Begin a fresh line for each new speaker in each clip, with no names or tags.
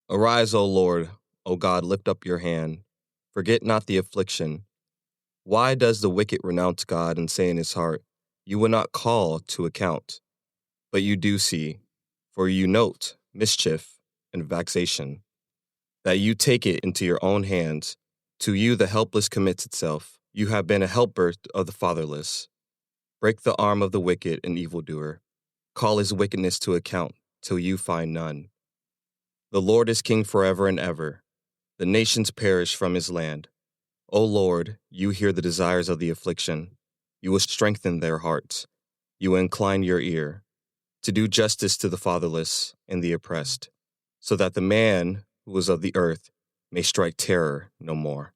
Arise, O Lord, O God, lift up your hand. Forget not the affliction. Why does the wicked renounce God and say in his heart, you will not call to account? But you do see, for you note mischief and vexation, that you take it into your own hands. To you the helpless commits itself. You have been a helper of the fatherless. Break the arm of the wicked and evildoer. Call his wickedness to account till you find none. The Lord is king forever and ever. The nations perish from his land. O Lord, you hear the desires of the affliction. You will strengthen their hearts. You will incline your ear to do justice to the fatherless and the oppressed, so that the man who is of the earth may strike terror no more.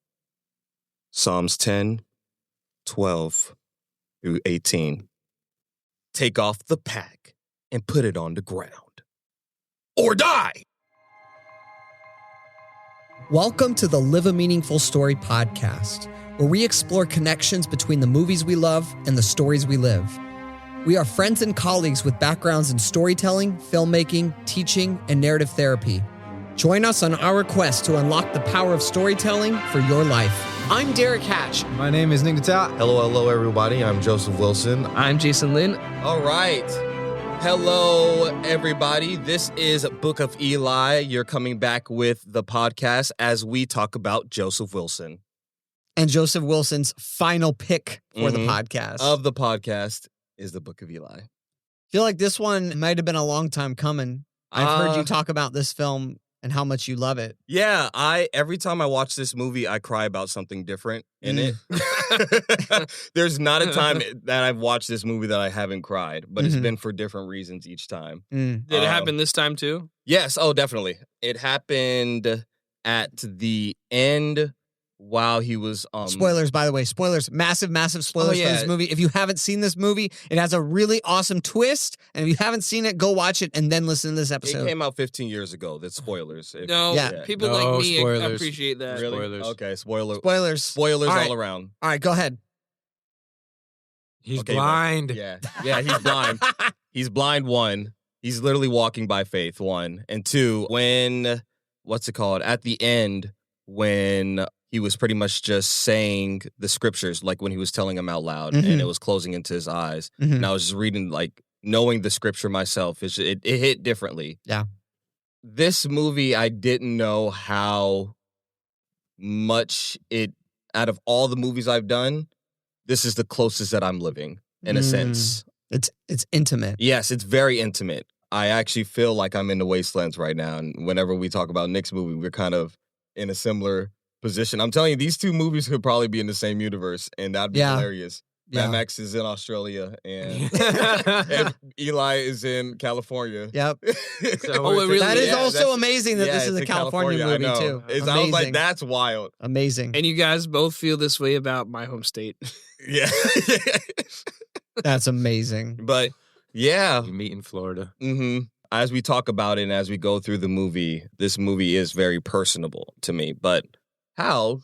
Psalms 10:12-18. Take off the pack and put it on the ground, or die!
Welcome to the Live a Meaningful Story podcast, where we explore connections between the movies we love and the stories we live. We are friends and colleagues with backgrounds in storytelling, filmmaking, teaching, and narrative therapy. Join us on our quest to unlock the power of storytelling for your life. I'm Derek Hatch.
My name is Nick Natat.
Hello, everybody. I'm Joseph Wilson.
I'm Jason Lynn.
All right. Hello, everybody. This is Book of Eli. You're coming back with the podcast as we talk about Joseph Wilson.
And Joseph Wilson's final pick for the podcast.
Of the podcast is the Book of Eli.
I feel like this one might have been a long time coming. I've heard you talk about this film and how much you love it.
Yeah, every time I watch this movie, I cry about something different in it. There's not a time that I've watched this movie that I haven't cried, but it's been for different reasons each time.
Did it happen this time too?
Yes, definitely. It happened at the end while he was...
Spoilers, by the way. Spoilers. Massive spoilers for this movie. If you haven't seen this movie, it has a really awesome twist. And if you haven't seen it, go watch it and then listen to this episode.
It came out 15 years ago. That's spoilers.
People like me
spoilers.
appreciate that.
Really?
Spoilers.
Okay, spoilers.
All right.
All around.
All right, go ahead.
He's blind.
Yeah, he's blind. He's blind, one. He's literally walking by faith, one. And two, when, at the end, when he was pretty much just saying the scriptures, like when he was telling them out loud and it was closing into his eyes. And I was just reading, like, knowing the scripture myself, it hit differently.
Yeah.
This movie, I didn't know how much out of all the movies I've done, this is the closest that I'm living, in a sense.
It's intimate.
Yes, it's very intimate. I actually feel like I'm in the wastelands right now. And whenever we talk about Nick's movie, we're kind of in a similar position. I'm telling you, these two movies could probably be in the same universe, and that'd be hilarious.
Yeah.
Mad Max is in Australia, and Eli is in California.
Yep.
That
is also amazing that this is a California movie, too.
I was like, that's wild.
Amazing.
And you guys both feel this way about my home state.
Yeah.
That's amazing.
But, yeah.
You meet in Florida.
As we talk about it and as we go through the movie, this movie is very personable to me. But how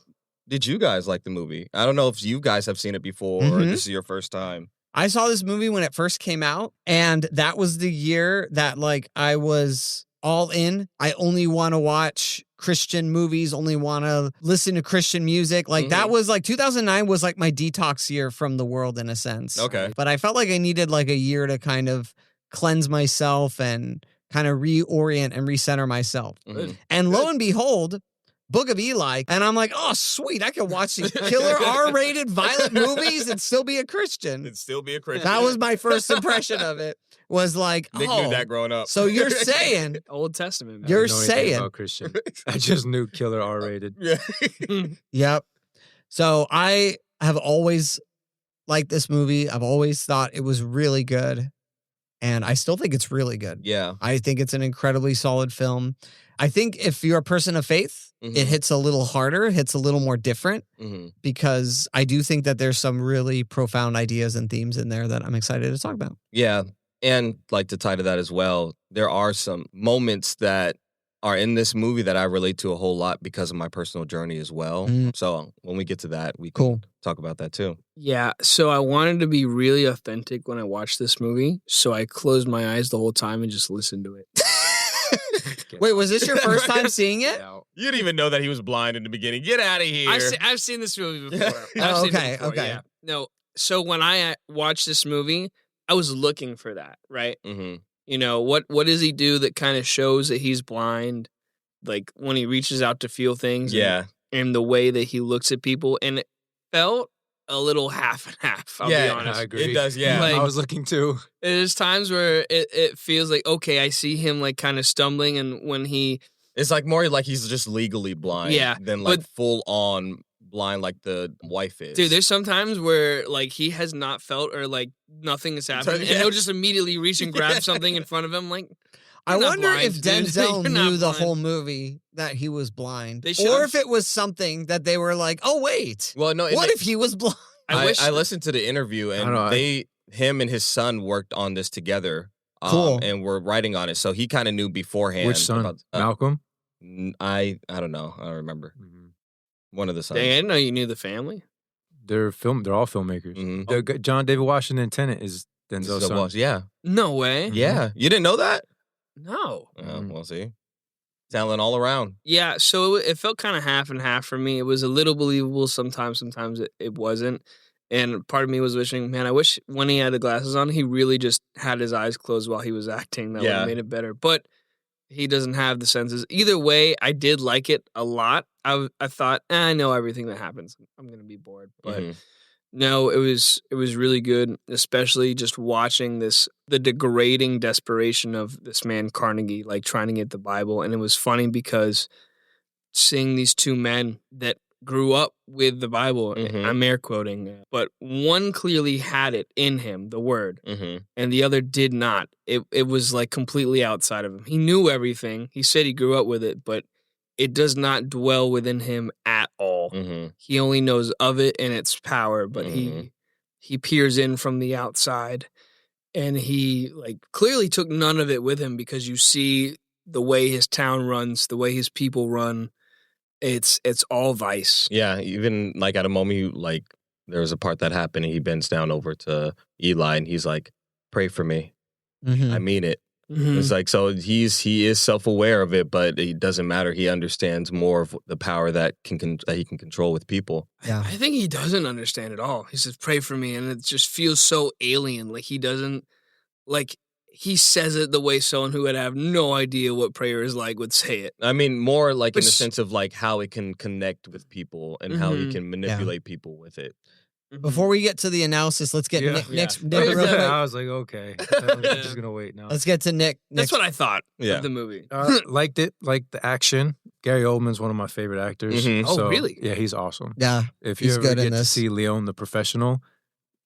did you guys like the movie? I don't know if you guys have seen it before or this is your first time.
I saw this movie when it first came out, and that was the year that, like, I was all in. I only want to watch Christian movies, only want to listen to Christian music. Like, that was, like, 2009 was, like, my detax year from the world, in a sense.
Okay.
But I felt like I needed, like, a year to kind of cleanse myself and kind of reorient and recenter myself. And lo and behold, Book of Eli, and I'm like, oh, sweet, I can watch these killer R-rated violent movies and still be a Christian. That was my first impression of it, was like,
Nick knew that growing up.
So you're saying...
Old Testament, man.
You're
I didn't know
saying...
anything about Christian. I just knew killer R-rated.
Yep. So I have always liked this movie. I've always thought it was really good, and I still think it's really good.
Yeah.
I think it's an incredibly solid film. I think if you're a person of faith, it hits a little harder, hits a little more different, because I do think that there's some really profound ideas and themes in there that I'm excited to talk about.
Yeah. And like to tie to that as well, there are some moments that are in this movie that I relate to a whole lot because of my personal journey as well. So when we get to that, we can talk about that too.
Yeah, so I wanted to be really authentic when I watched this movie, so I closed my eyes the whole time and just listened to it.
Wait, was this your first time seeing it?
You didn't even know that he was blind in the beginning. Get out of here.
I've seen this movie before.
Oh,
I've seen
okay,
it before,
okay.
yeah. No, so when I watched this movie, I was looking for that, right?
Mm-hmm.
You know, what does he do that kind of shows that he's blind? Like when he reaches out to feel things.
Yeah.
And the way that he looks at people. And it felt a little half and half, I'll be honest.
I agree.
It does, yeah.
Like-
I was looking too.
There's times where it feels like, okay, I see him like kind of stumbling, and when he...
It's like more like he's just legally blind than like full on blind like the wife is.
Dude, there's some times where like he has not felt or like nothing has happened, and he'll just immediately reach and grab something in front of him. Like,
I wonder
blind,
if
dude.
Denzel
You're not
knew the
blind.
whole movie that he was blind,
They should
or
have-
if it was something that they were like, "Oh wait,
Well, no.
what if he was blind?"
I listened to the interview and
I don't know,
him and his son worked on this together.
Cool.
And were writing on it, so he kind of knew beforehand.
Which son?
about-
Malcolm?
I don't know. I don't remember. One of the sons.
Dang, I didn't know you knew the family.
They're all filmmakers.
Mhm.
John David Washington Tenet is Denzel's
So,
son.
well, yeah.
No way.
Yeah. You didn't know that?
No.
We'll see. Talent all around.
Yeah, so it felt kind of half and half for me. It was a little believable sometimes it wasn't. And part of me was wishing, man, I wish when he had the glasses on, he really just had his eyes closed while he was acting. That would
Yeah.
have made it better. But he doesn't have the senses. Either way, I did like it a lot. I thought, I know everything that happens. I'm going to be bored. But
Mhm.
no, it was really good, especially just watching the degrading desperation of this man Carnegie, like trying to get the Bible. And it was funny because seeing these two men that grew up with the Bible,
Mhm.
I'm air quoting, but one clearly had it in him, the word,
Mhm.
and the other did not. It was like completely outside of him. He knew everything. He said he grew up with it, but it does not dwell within him at all.
Mhm.
He only knows of it and its power, but
Mhm.
he peers in from the outside, and he like clearly took none of it with him, because you see the way his town runs, the way his people run. It's all vice.
Yeah, even like at a moment, there was a part that happened and he bends down over to Eli and he's like, "Pray for me.
Mhm.
I mean it."
Mhm.
It's like, so he is self-aware of it, but it doesn't matter. He understands more of the power that that he can control with people.
Yeah.
I think he doesn't understand at all. He says, "Pray for me," and it just feels so alien. Like he doesn't, like he says it the way someone who would have no idea what prayer is like would say it.
I mean, more like in the
Which-
sense of like how it can connect with people and how he
Mhm.
can manipulate people with it.
Before we get to the analysis, let's get
Yeah.
Nick's
Yeah.
Nick real quick.
I was like, okay. I'm just going to wait now.
Let's get to Nick.
That's what I thought
Yeah.
of the movie.
Liked it. Liked the action. Gary Oldman's one of my favorite actors.
Mhm.
Oh,
So,
really?
Yeah, he's awesome.
Yeah.
If you
He's
ever
good in
get to
this.
see Leon the Professional,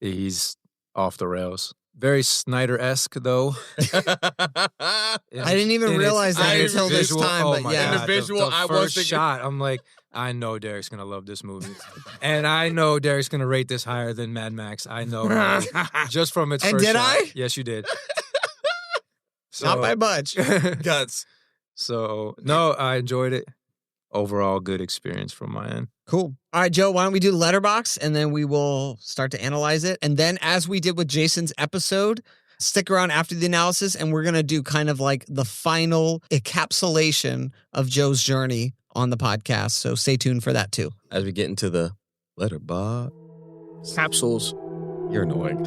he's off the rails. Very Snyder-esque, though.
I didn't even
And
realize that
and its
until this
visual-
time,
oh
but
my
yeah.
God,
In the visual, I was
first
thinking-
shot, I'm like, I know Derek's gonna love this movie, and I know Derek's gonna rate this higher than Mad Max. I know, just from its
And
first
did
shot.
I?
Yes, you did.
Not by much.
Guts.
So no, I enjoyed it. Overall, good experience from my end.
Cool. All right, Joe, why don't we do Letterbox and then we will start to analyze it. And then, as we did with Jason's episode, stick around after the analysis and we're going to do kind of like the final encapsulation of Joe's journey on the podcast. So stay tuned for that too.
As we get into the letter, Bob,
Capsules.
you're annoying.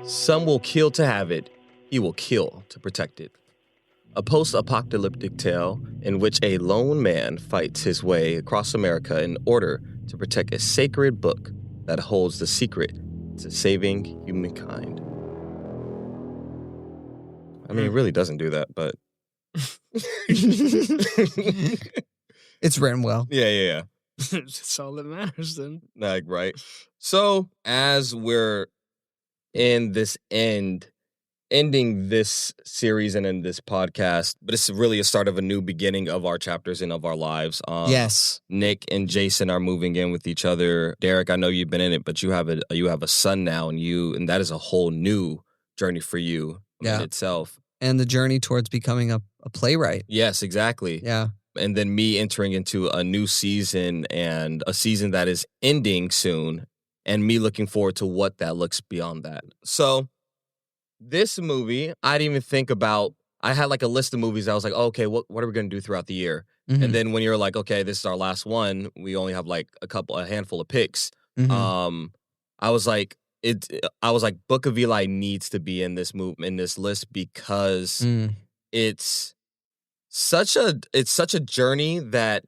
Some will kill to have it, he will kill to protect it. A post-apocalyptic tale in which a lone man fights his way across America in order to protect a sacred book that holds the secret to saving humankind. I mean, it really doesn't do that, but...
It's written well.
Yeah.
That's all that matters then.
Like, right. So, as we're in this ending this series and in this podcast, but it's really a start of a new beginning of our chapters and of our lives.
Yes.
Nick and Jason are moving in with each other. Derek, I know you've been in it, but you have a son now, and that is a whole new journey for you in itself.
And the journey towards becoming a playwright.
Yes, exactly.
Yeah.
And then me entering into a new season and a season that is ending soon. and me looking forward to what that looks beyond that. So this movie, I didn't even think about. I had like a list of movies. I was like, oh, okay, what are we going to do throughout the year?
Mhm.
And then when you're like, okay, this is our last one, we only have like a handful of picks.
Mhm.
I was like, Book of Eli needs to be in this list because
Mm.
it's such a journey that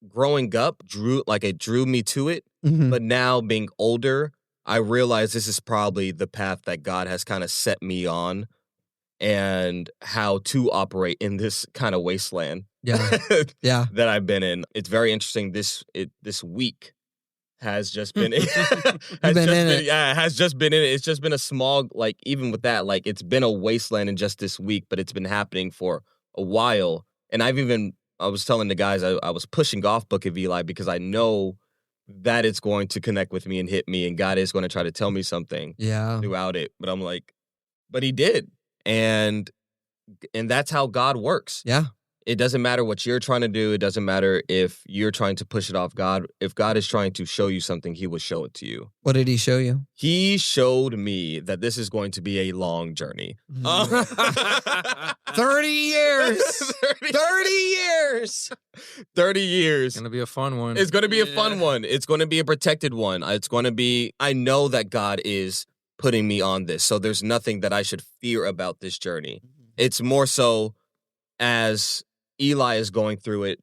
growing up drew me to it.
Mhm.
But now being older, I realize this is probably the path that God has kind of set me on and how to operate in this kind of wasteland
Yeah. Yeah.
that I've been in. It's very interesting. This week has just been
You've been in it.
Yeah, it has just been in it. It's just been a small, like, even with that, like, it's been a wasteland in just this week, but it's been happening for a while. And I was telling the guys I was pushing off Book of Eli because I know that it's going to connect with me and hit me, and God is going to try to tell me something
Yeah.
throughout it. But I'm like, but he did. And that's how God works.
Yeah.
It doesn't matter what you're trying to do. It doesn't matter if you're trying to push it off God. If God is trying to show you something, he will show it to you.
What did he show you?
He showed me that this is going to be a long journey.
30 years. 30 years.
30 years.
It's gonna be a fun one.
It's going to be a fun one. It's going to be a protected one. It's going to be, I know that God is putting me on this. So there's nothing that I should fear about this journey. It's more so as Eli is going through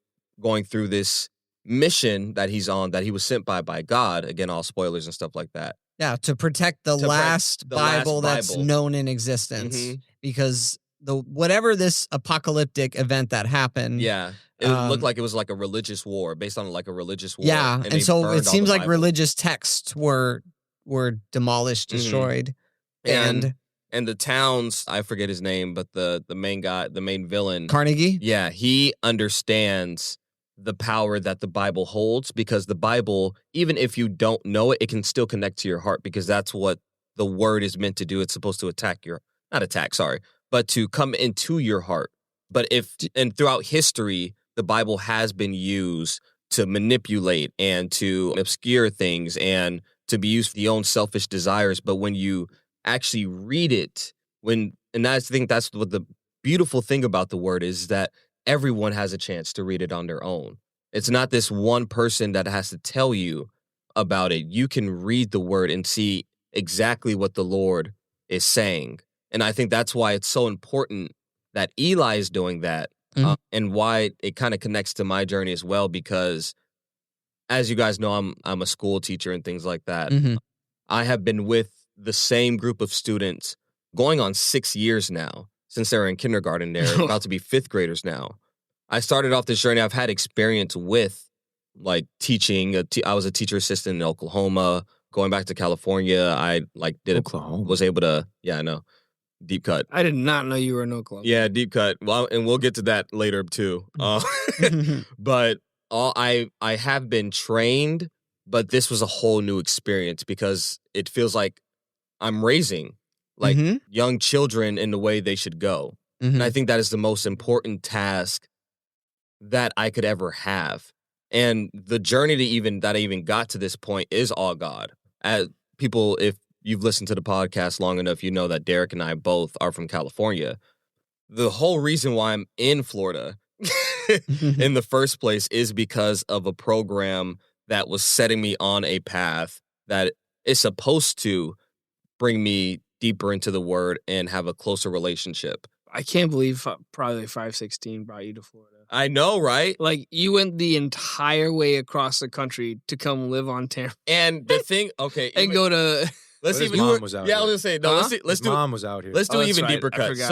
this mission that he's on, that he was sent by God. Again, all spoilers and stuff like that.
Yeah, to protect the last Bible that's known in existence.
Mhm.
Because whatever this apocalyptic event that happened.
Yeah. It looked like it was like a religious war, based on like a religious war.
Yeah, and
they
so
burned
it
all
seems
the
like
Bible.
religious texts were demolished, destroyed.
And the towns, I forget his name, but the main guy, the main villain,
Carnegie?
yeah, he understands the power that the Bible holds, because the Bible, even if you don't know it, it can still connect to your heart, because that's what the word is meant to do. It's supposed to but to come into your heart. But and throughout history, the Bible has been used to manipulate and to obscure things and to be used for your own selfish desires. But when you actually read it, and I think that's what the beautiful thing about the word is, that everyone has a chance to read it on their own. It's not this one person that has to tell you about it. You can read the word and see exactly what the Lord is saying. And I think that's why it's so important that Eli is doing that, and why it kind of connects to my journey as well, because as you guys know, I'm a school teacher and things like that.
Mm-hmm.
I have been with the same group of students going on 6 years now, since they were in kindergarten. They're about to be fifth graders now. I started off this journey. I've had experience with like teaching. I was a teacher assistant in Oklahoma. Going back to California, I was able to, I know, deep cut.
I did not know you were in Oklahoma.
Yeah, deep cut. Well, and we'll get to that later too. But I have been trained, but this was a whole new experience, because it feels like I'm raising like young children in the way they should go. And I think that is the most important task that I could ever have. And the journey that I even got to this point is all God. As people, if you've listened to the podcast long enough, you know that Derek and I both are from California. The whole reason why I'm in Florida in the first place is because of a program that was setting me on a path that is supposed to bring me deeper into the word and have a closer relationship.
I can't believe Project 516 brought you to Florida.
I know, right?
Like, you went the entire way across the country to come live on Tampa.
And the thing, okay.
And go to...
His mom was out here.
I was going to say, no,
His mom was out here.
Let's do even
right.
deeper
I
cut.
forgot.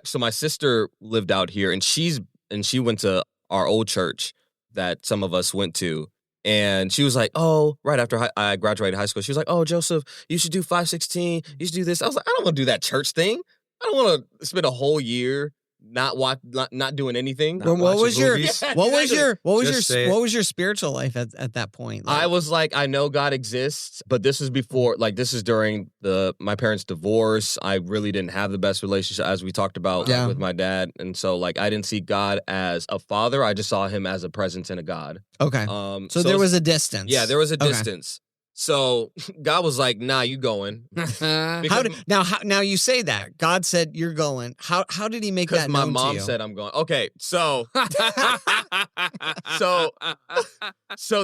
So my sister lived out here, and she went to our old church that some of us went to. And she was like, oh, right after I graduated high school, she was like, oh, Joseph, you should do 516. You should do this. I was like, I don't want to do that church thing. I don't want to spend a whole year not doing anything.
Well, what was your
Just
spiritual life at that point? Like,
I was like, I know God exists, but this is during my parents' divorce. I really didn't have the best relationship, as we talked about with my dad. And so like, I didn't see God as a father. I just saw him as a presence and a God.
okay. So there was a distance.
Yeah, there was a
Okay.
distance. So God was like, "Nah, you going?"
Now you say that God said you're going. How did he make that
Because my
known to
mom
you?
said I'm going. Okay, so so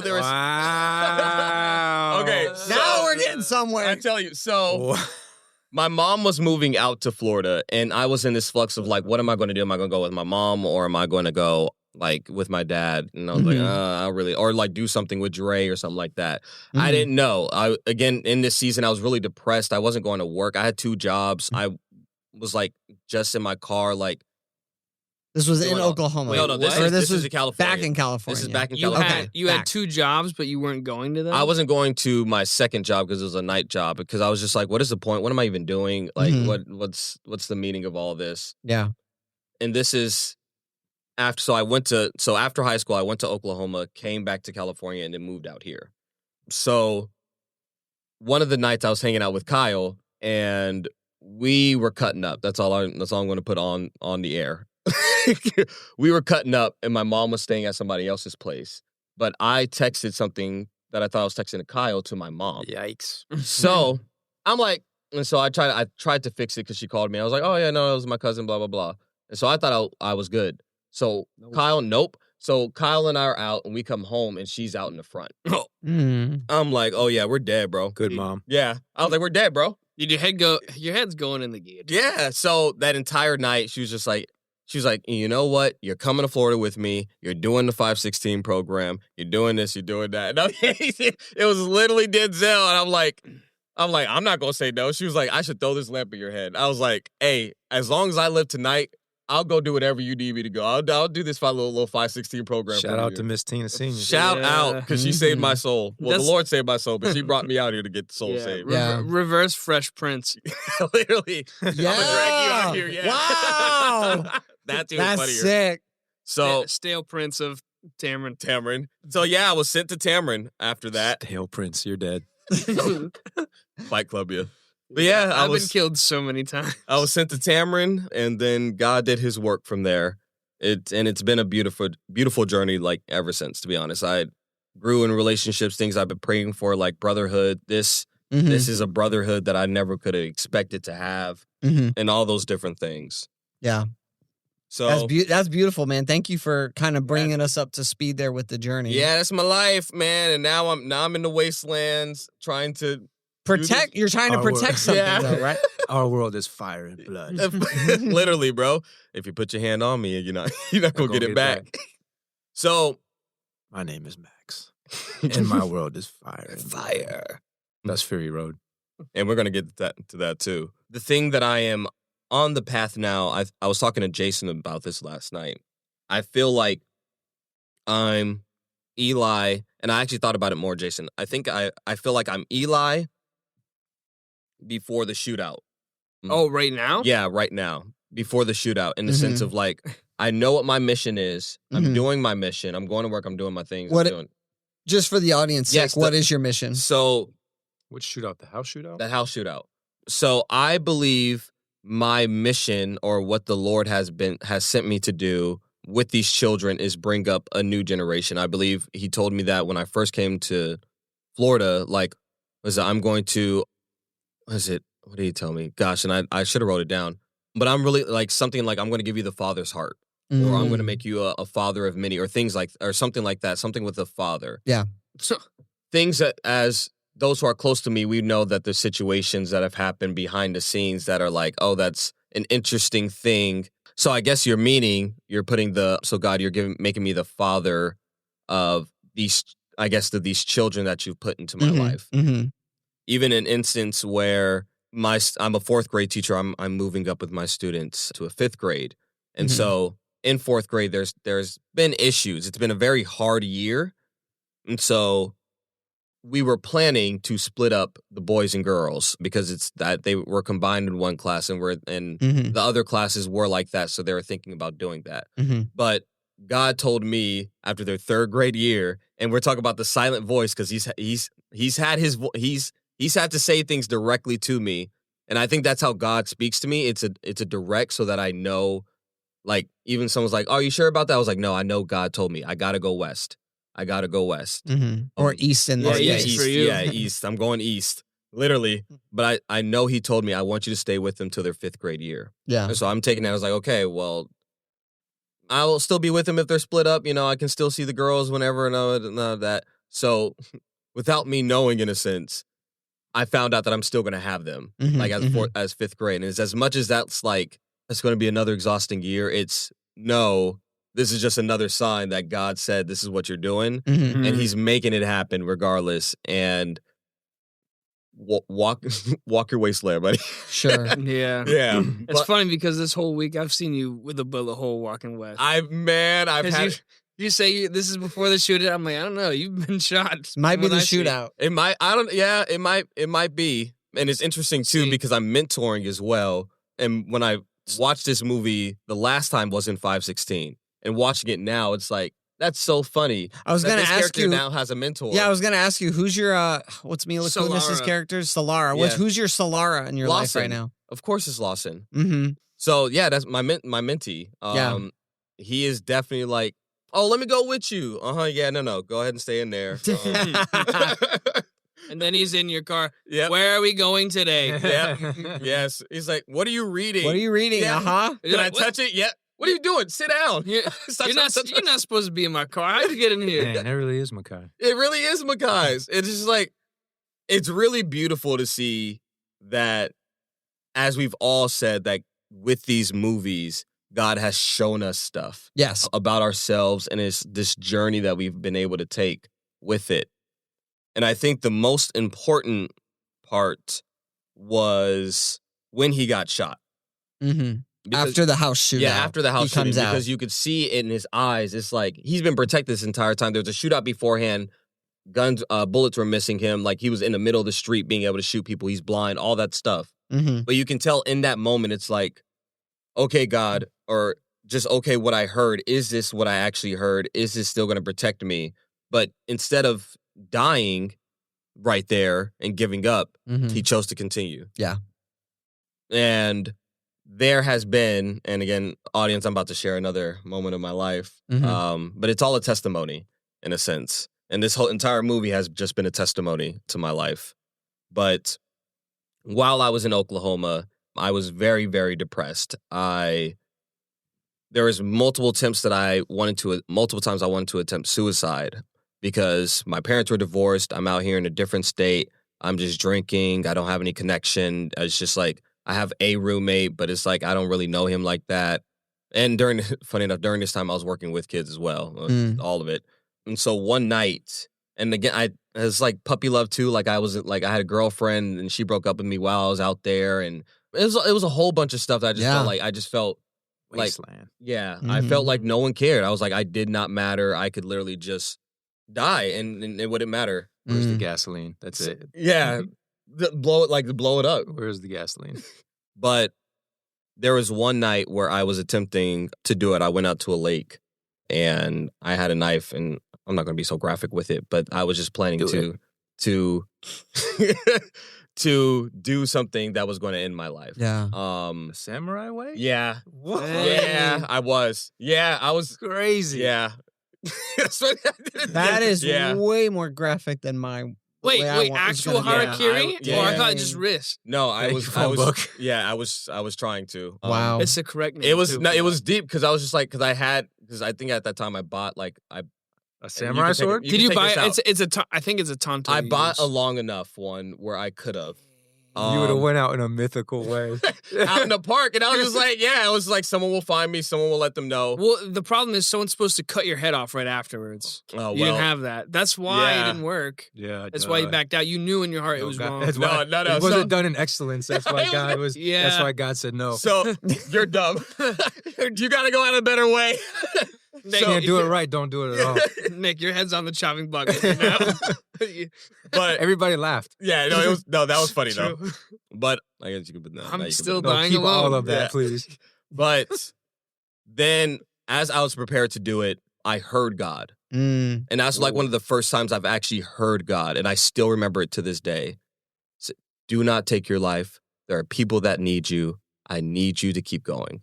there was.
Wow.
Okay,
Now we're getting somewhere.
I tell you, so my mom was moving out to Florida, and I was in this flux of like, what am I going to do? Am I going to go with my mom, or am I going to go like with my dad? And I was like, I really, or like do something with Dre or something like that. I didn't know. Again, in this season, I was really depressed. I wasn't going to work. I had 2 jobs. I was like just in my car, like.
This was in Oklahoma.
Wait, no, this is in California.
Back in California.
This is back in California.
You had 2 jobs, but you weren't going to them?
I wasn't going to my second job because it was a night job, because I was just like, what is the point? What am I even doing? Like, what's the meaning of all this?
Yeah.
And this is after after high school, I went to Oklahoma, came back to California, and then moved out here. So one of the nights I was hanging out with Kyle, and we were cutting up. That's all I'm going to put on the air. We were cutting up, and my mom was staying at somebody else's place. But I texted something that I thought I was texting to Kyle to my mom.
Yikes.
So I'm like, and so I tried to fix it because she called me. I was like, oh yeah, no, it was my cousin, blah, blah, blah. And so I thought I was good. So Kyle, nope. So Kyle and I are out, and we come home, and she's out in the front. I'm like, oh yeah, we're dead, bro.
Good mom.
Yeah. I was like, we're dead, bro.
Did your head's going in the gear?
Yeah. So that entire night, she was like, you know what? You're coming to Florida with me. You're doing the 516 program. You're doing this. You're doing that. And it was literally Denzel. And I'm like, I'm not going to say no. She was like, I should throw this lamp at your head. I was like, hey, as long as I live tonight, I'll go do whatever you need me to go. I'll do this little 516 program.
Shout out to Miss Tina Senior.
Shout out, because she saved my soul. Well, the Lord saved my soul, but she brought me out here to get the soul saved.
Reverse Fresh Prince.
Literally.
Yeah.
I'm gonna drag you out here. Yeah.
Wow.
That's
funnier.
Sick. So
Stale Prince of Tamron.
So yeah, I was sent to Tamron after that.
Stale Prince, you're dead.
Fight Club, yeah. But yeah,
I've been killed so many times.
I was sent to Tamron, and then God did his work from there. It's been a beautiful, beautiful journey, like, ever since, to be honest. I grew in relationships, things I've been praying for, like brotherhood. This is a brotherhood that I never could have expected to have, and all those different things.
Yeah.
So
that's beautiful, man. Thank you for kind of bringing us up to speed there with the journey.
Yeah, that's my life, man. And now I'm in the wastelands trying to
protect. You're trying to protect something, though, right?
Our world is fire and blood.
Literally, bro. If you put your hand on me, you're not gonna get it back. So,
my name is Max, and my world is fire.
Fire.
That's Fury Road,
and we're gonna get to that too. The thing that I am on the path now, I was talking to Jason about this last night. I feel like I'm Eli, and I actually thought about it more, Jason. I think I feel like I'm Eli before the shootout.
Oh, right now?
Yeah, right now. Before the shootout, in the sense of like, I know what my mission is. I'm doing my mission. I'm going to work. I'm doing my things.
Just for the audience sake, what is your mission?
So,
which shootout? The house shootout?
The house shootout. So I believe my mission, or what the Lord has sent me to do with these children, is bring up a new generation. I believe he told me that when I first came to Florida, like, I'm going to, what did he tell me? Gosh, and I should have wrote it down. But I'm really like something like, I'm going to give you the father's heart, or I'm going to make you a father of many, or things like, or something like that, something with the father.
Yeah.
Things that, as those who are close to me, we know that there's situations that have happened behind the scenes that are like, oh, that's an interesting thing. So I guess you're putting God, you're making me the father of these, I guess, these children that you've put into my life. Even an instance where I'm a 4th grade teacher, I'm moving up with my students to a 5th grade. And so in 4th grade, there's been issues. It's been a very hard year. And so we were planning to split up the boys and girls, because it's that they were combined in one class, and the other classes were like that. So they were thinking about doing that. But God told me after their 3rd grade year, and we're talking about the silent voice, because he's had to say things directly to me. And I think that's how God speaks to me. It's a direct, so that I know, like, even someone's like, "Oh, are you sure about that?" I was like, "No, I know God told me I got to go west." I gotta go west.
Or east in this
Yeah,
case.
east for you.
Yeah, east. I'm going east, literally. But I know he told me I want you to stay with them till their 5th grade year.
Yeah.
And so I'm taking that. I was like, okay, well, I will still be with them if they're split up. I can still see the girls whenever and all of that. So without me knowing, in a sense, I found out that I'm still going to have them like as 5th grade. And it's as much as that's like, it's going to be another exhausting year. It's no, this is just another sign that God said, this is what you're doing. And he's making it happen regardless. And walk your wasteland, buddy.
Sure.
Yeah.
Yeah.
It's funny because this whole week I've seen you with a bullet hole walking west.
I've had...
You say this is before the shootout. I'm like, I don't know. You've been shot.
Might be the
I see.
shootout.
It might, it might be. And it's interesting too because I'm mentoring as well. And when I watched this movie, the last time was in 5/16. And watching it now, it's like, that's so funny.
I was going to ask you.
Now has a mentor.
Yeah, I was going to ask you, who's your, what's Mila Kunis's character? Solara.
Yeah.
Who's your Solara in your life right now?
Of course it's Lawson.
Mm-hmm.
So yeah, that's my mentee. He is definitely like, oh, let me go with you. Yeah, no. Go ahead and stay in there.
And then he's in your car.
Yeah.
Where are we going today?
Yeah. Yes. He's like, what are you reading?
What are you reading?
Yeah. Can I touch it? Yeah. What are you doing? Sit down.
You're not supposed to be in my car. How'd you get in here?
Man, that really is Makai.
It really is Makai's. It's just like, it's really beautiful to see that, as we've all said, that with these movies, God has shown us stuff.
Yes.
About ourselves, and it's this journey that we've been able to take with it. And I think the most important part was when he got shot.
Mm-hmm. After the house shootout.
Yeah, after the house shooting.
Comes out.
Because you could see it in his eyes. It's like he's been protected this entire time. There was a shootout beforehand. Guns, bullets were missing him. Like he was in the middle of the street being able to shoot people. He's blind, all that stuff. But you can tell in that moment, it's like, okay, God, or just, okay, what I heard, is this what I actually heard? Is this still going to protect me? But instead of dying right there and giving up, he chose to continue.
Yeah.
And there has been, and again, audience, I'm about to share another moment of my life, but it's all a testimony in a sense. And this whole entire movie has just been a testimony to my life. But while I was in Oklahoma, I was very, very depressed. There was multiple times I wanted to attempt suicide because my parents were divorced. I'm out here in a different state. I'm just drinking. I don't have any connection. It's just like, I have a roommate, but it's like, I don't really know him like that. And funny enough, during this time, I was working with kids as well, all of it. And so one night, and again, it was like puppy love too. Like I had a girlfriend and she broke up with me while I was out there. And it was a whole bunch of stuff that I just felt like,
Wasteland.
yeah, I felt like no one cared. I was like, I did not matter. I could literally just die and it wouldn't matter.
Where's the gasoline? That's it.
Yeah. Blow it up.
Where's the gasoline?
But there was one night where I was attempting to do it. I went out to a lake and I had a knife, and I'm not going to be so graphic with it, but I was just planning to do something that was going to end my life.
Yeah.
The samurai way?
Yeah.
What?
Yeah, I was. Yeah, I was
Crazy.
Yeah.
That is way more graphic than my.
Wait, actual harakiri? I thought just wrist.
No, I was trying to.
Wow.
It's the correct name.
It was deep because I was just like, because I think at that time I bought like
a samurai sword.
Did you buy it? I think it's a tanto.
I bought a long enough one where I could have.
You would have went out in a mythical way.
Out in the park, and I was just like, I was like, someone will find me, someone will let them know.
Well, the problem is someone's supposed to cut your head off right afterwards.
Oh, well.
You didn't have that. That's why it didn't work.
Yeah.
That's why you backed out. You knew in your heart it was wrong.
That's why,
no.
It wasn't done in excellence. That's why God was.
Yeah.
That's why God said no.
So you're dumb. You got to go out a better way.
You can't do it right. Don't do it at all.
Nick, your head's on the chopping block right now.
But
everybody laughed.
Yeah, that was funny though. But I guess you could.
I'm still dying
keep
alone.
all of that, please.
But then, as I was prepared to do it, I heard God, and that's like one of the first times I've actually heard God, and I still remember it to this day. So, do not take your life. There are people that need you. I need you to keep going.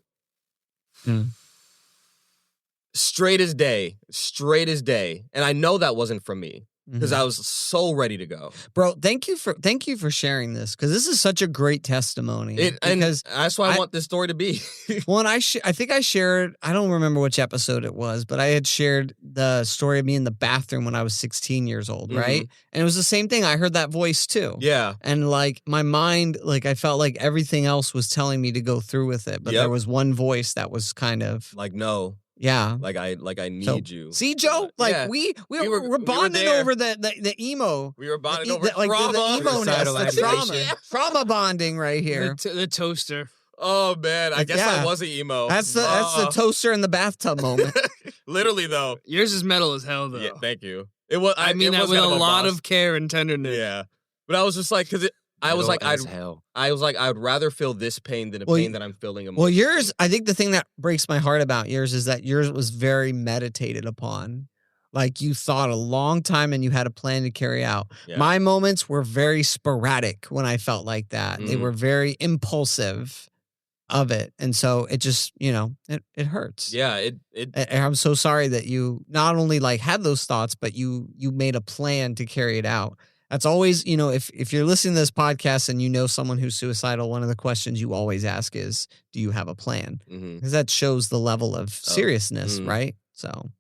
straight as day. And I know that wasn't from me because
Mhm.
I was so ready to go.
Bro, thank you for sharing this, because this is such a great testimony.
And
Because
that's why I want this story to be.
well, and I think I shared, I don't remember which episode it was, but I had shared the story of me in the bathroom when I was 16 years old, right? And it was the same thing. I heard that voice too.
Yeah.
And like my mind, like I felt like everything else was telling me to go through with it, but
Yep.
there was one voice that was kind of
Like, no.
yeah.
Like I need
So,
you.
see, Joe, like
Yeah.
we're bonding
there.
over the emo.
We were bonding
The-
over
the- like
trauma.
the emo-ness,
Suicidal
the trauma,
ideation.
trauma bonding right here.
The toaster.
Oh man, I guess
Yeah.
I was an emo.
That's the toaster in the bathtub moment.
Literally though.
Yours is metal as hell, though.
Yeah, thank you. It was.
I mean
it
that
was
with a
kind
lot
boss.
of care and tenderness.
Yeah, but I was just like, because I was like,
hell.
I'd rather feel this pain than the
Well,
pain that I'm feeling.
Well,
emotionally.
yours, I think the thing that breaks my heart about yours is that yours was very meditated upon. Like you thought a long time and you had a plan to carry out.
Yeah.
My moments were very sporadic when I felt like that. They
Mhm.
were very impulsive of it. And so it just, it hurts.
Yeah, it.
And I'm so sorry that you not only like had those thoughts, but you made a plan to carry it out. That's always, if you're listening to this podcast and you know someone who's suicidal, one of the questions you always ask is, do you have a plan?
Mhm.
Because that shows the level of seriousness,
mhm.
right? So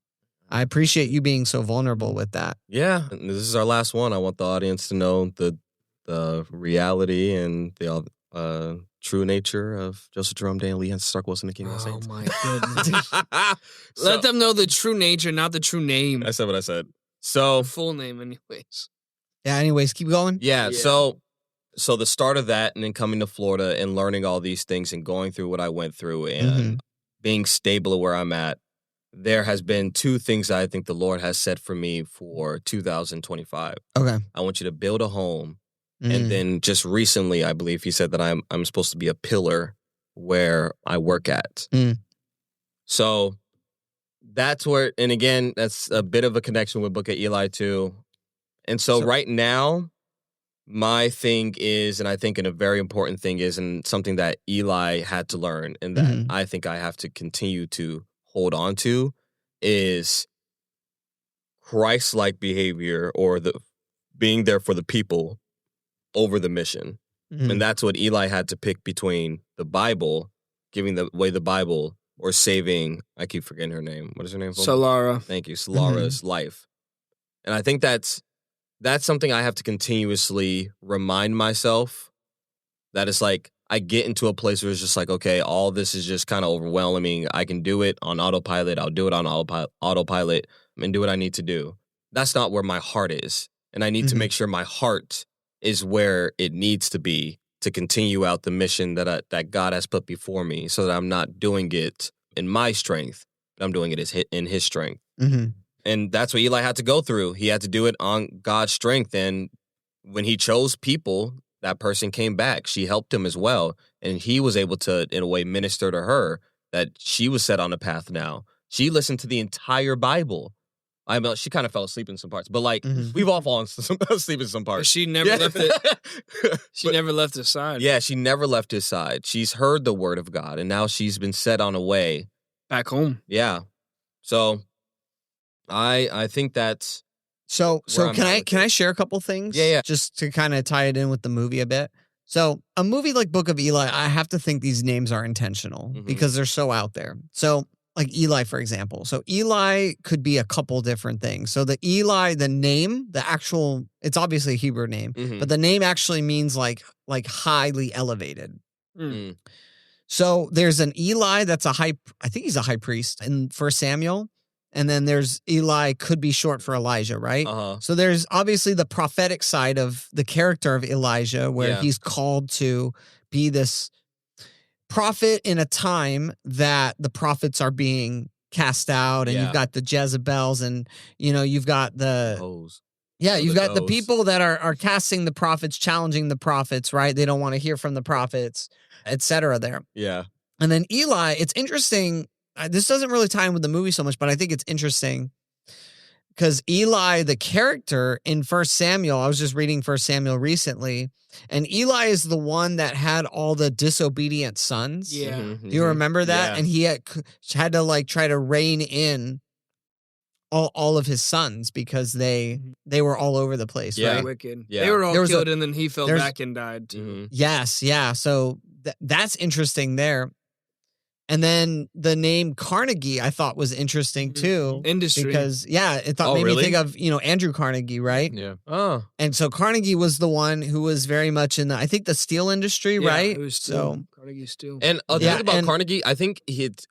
I appreciate you being so vulnerable with that.
Yeah, and this is our last one. I want the audience to know the reality and the true nature of Joseph Jerome Daniel Lee Hanson Stark Wilson, the King of the
Oh
Saints.
my goodness.
So-
Let them know the true nature, not the true name.
I said what I said. So
Full name, anyways.
Yeah, anyways, keep going.
yeah,
Yeah.
so the start of that, and then coming to Florida and learning all these things and going through what I went through and being stable at where I'm at, there has been two things that I think the Lord has set for me for 2025.
Okay.
I want you to build a home.
Mhm.
And then just recently, I believe he said that I'm supposed to be a pillar where I work at.
Mm.
So that's where, and again, that's a bit of a connection with Book of Eli too. And so right now, my thing is, and I think a very important thing is, and something that Eli had to learn, and that
Mhm.
I think I have to continue to hold on to, is Christ-like behavior, or the being there for the people over the mission.
Mhm.
And that's what Eli had to pick between the Bible, giving away the Bible, or saving, I keep forgetting her name. What is her name?
Solara.
Thank you. Solara's life. And I think that's something I have to continuously remind myself, that it's like I get into a place where it's just like, okay, all this is just kind of overwhelming. I can do it on autopilot. I'll do it on autopilot and do what I need to do. That's not where my heart is. And I need to
Mhm.
make sure my heart is where it needs to be to continue out the mission that God has put before me, so that I'm not doing it in my strength, but I'm doing it in his strength.
Mhm.
And that's what Eli had to go through. He had to do it on God's strength. And when he chose people, that person came back. She helped him as well. And he was able to, in a way, minister to her that she was set on a path now. She listened to the entire Bible. I mean, she kind of fell asleep in some parts, but like
Mhm.
we've all fallen asleep in some parts.
She never left it. She never left his side.
Yeah, she never left his side. She's heard the word of God, and now she's been set on a way.
Back home.
Yeah. So I think that's
So
where I'm
can
at
I
with
can I share a couple things?
Yeah.
Just to kind of tie it in with the movie a bit. So a movie like Book of Eli, I have to think these names are intentional
Mhm.
because they're so out there. So like Eli, for example. So Eli could be a couple different things. So the Eli, the name, the actual, it's obviously a Hebrew name,
Mhm.
but the name actually means like highly elevated.
Mm.
So there's an Eli that's I think he's a high priest in 1 Samuel. And then there's Eli, could be short for Elijah, right?
Uh-huh.
So there's obviously the prophetic side of the character of Elijah, where
Yeah.
he's called to be this prophet in a time that the prophets are being cast out, and
Yeah.
you've got the Jezebels, and you've got the
Hose.
yeah,
Oh,
you've
the
got the
does.
people that are casting the prophets, challenging the prophets, right? They don't want to hear from the prophets, etc. There.
Yeah.
And then Eli, it's interesting. This doesn't really tie in with the movie so much, but I think it's interesting because Eli, the character in 1 Samuel, I was just reading 1 Samuel recently, and Eli is the one that had all the disobedient sons.
Yeah.
Mhm,
Do you
mhm.
remember that?
Yeah.
And he had to like try to rein in all of his sons because they were all over the place,
Yeah.
right?
Wicked.
Yeah.
They were all
There was
killed, and then he fell
there's-
back and died too.
Mhm.
Yes, yeah. So that's interesting there. And then the name Carnegie I thought was interesting too.
Industry.
Because it
Oh,
made me
really?
think of, Andrew Carnegie, right?
Yeah.
Oh,
And so Carnegie was the one who was very much in I think the steel industry,
Yeah,
right?
It was
So
Carnegie Steel.
and the
Yeah,
thing about
and-
Carnegie, I think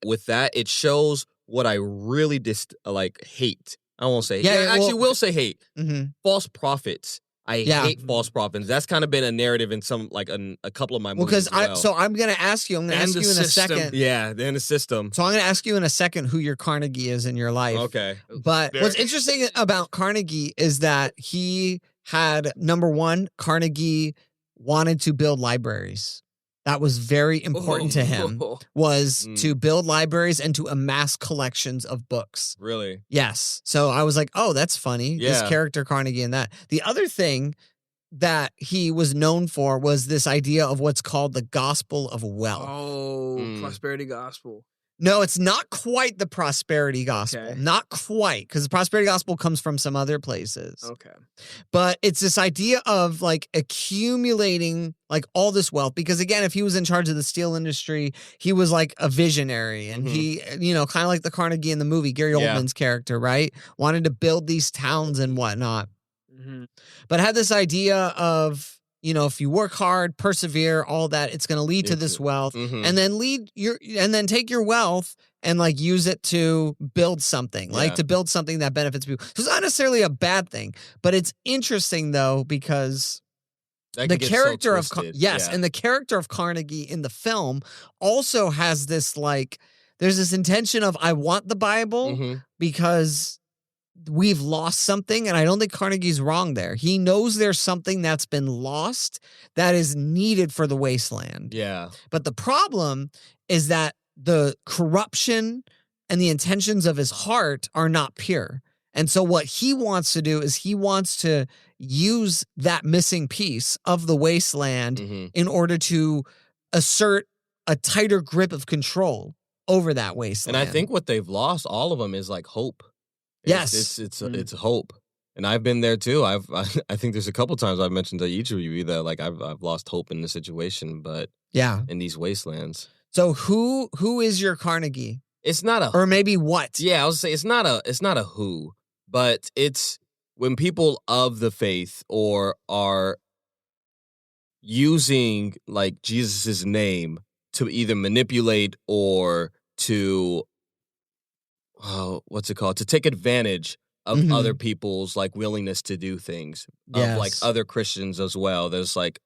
with that, it shows what I really hate. I won't say
Yeah,
hate. I actually
well-
will say hate.
mhm.
False prophets. I
Yeah.
hate false prophets. That's kind of been a narrative in some a couple of my
Well,
movies.
because I'm going to ask you. I'm going to
And
ask
the
you in a
system.
second.
yeah, they're in the system.
So I'm going to ask you in a second who your Carnegie is in your life.
Okay.
But what's interesting about Carnegie is that he had, number one, Carnegie wanted to build libraries. That was very important to him, was to build libraries and to amass collections of books.
Really?
Yes. So I was like, oh, that's funny. This
Yeah.
character Carnegie and that. The other thing that he was known for was this idea of what's called the gospel of wealth.
Oh, prosperity gospel.
No, it's not quite the prosperity gospel.
Okay.
Not quite, because the prosperity gospel comes from some other places.
Okay.
But it's this idea of like accumulating like all this wealth. Because again, if he was in charge of the steel industry, he was like a visionary. And he, kind of like the Carnegie in the movie, Gary
Yeah.
Oldman's character, right? Wanted to build these towns and whatnot.
Mm-hmm.
But had this idea of, if you work hard, persevere, all that, it's going to lead to this wealth.
Mhm.
And then take your wealth and like use it to build something, like
Yeah.
to build something that benefits people. So it's not necessarily a bad thing, but it's interesting though, because
That
the
can get so
character of
twisted.
yes,
Yeah.
and the character of Carnegie in the film also has this there's this intention of I want the Bible
Mhm.
because we've lost something, and I don't think Carnegie's wrong there. He knows there's something that's been lost that is needed for the wasteland.
Yeah.
But the problem is that the corruption and the intentions of his heart are not pure. And so what he wants to do is he wants to use that missing piece of the wasteland
Mhm.
in order to assert a tighter grip of control over that wasteland.
And I think what they've lost, all of them, is like hope.
Yes.
It's hope, and I've been there too. I think there's a couple times I've mentioned to each of you that like I've lost hope in the situation, but
yeah.
in these wastelands,
So who is your Carnegie?
it's not a
Or maybe what?
yeah. I would say it's not a who, but it's when people of the faith or are using like Jesus's name to either manipulate or to what's it called? To take advantage of
Mhm.
other people's like willingness to do things. Of like
Yes.
other Christians as well. There's like,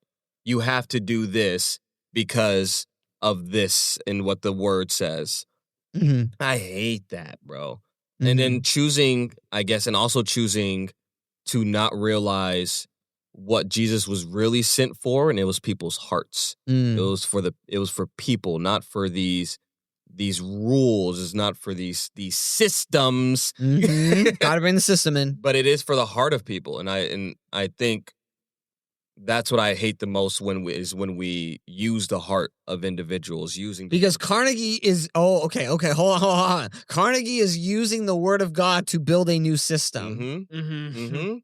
you have to do this because of this and what the word says.
Mhm.
I hate that, bro.
Mhm.
And then choosing, I guess, and also choosing to not realize what Jesus was really sent for, and it was people's hearts.
Mm.
It was for people, not for these rules. It's not for these systems.
Mhm. Gotta bring the system in.
But it is for the heart of people, and I think that's what I hate the most when we use the heart of individuals using
Because Carnegie is okay, hold on. Carnegie is using the word of God to build a new system.
Mm-hmm.
Mm-hmm.
Mm-hmm.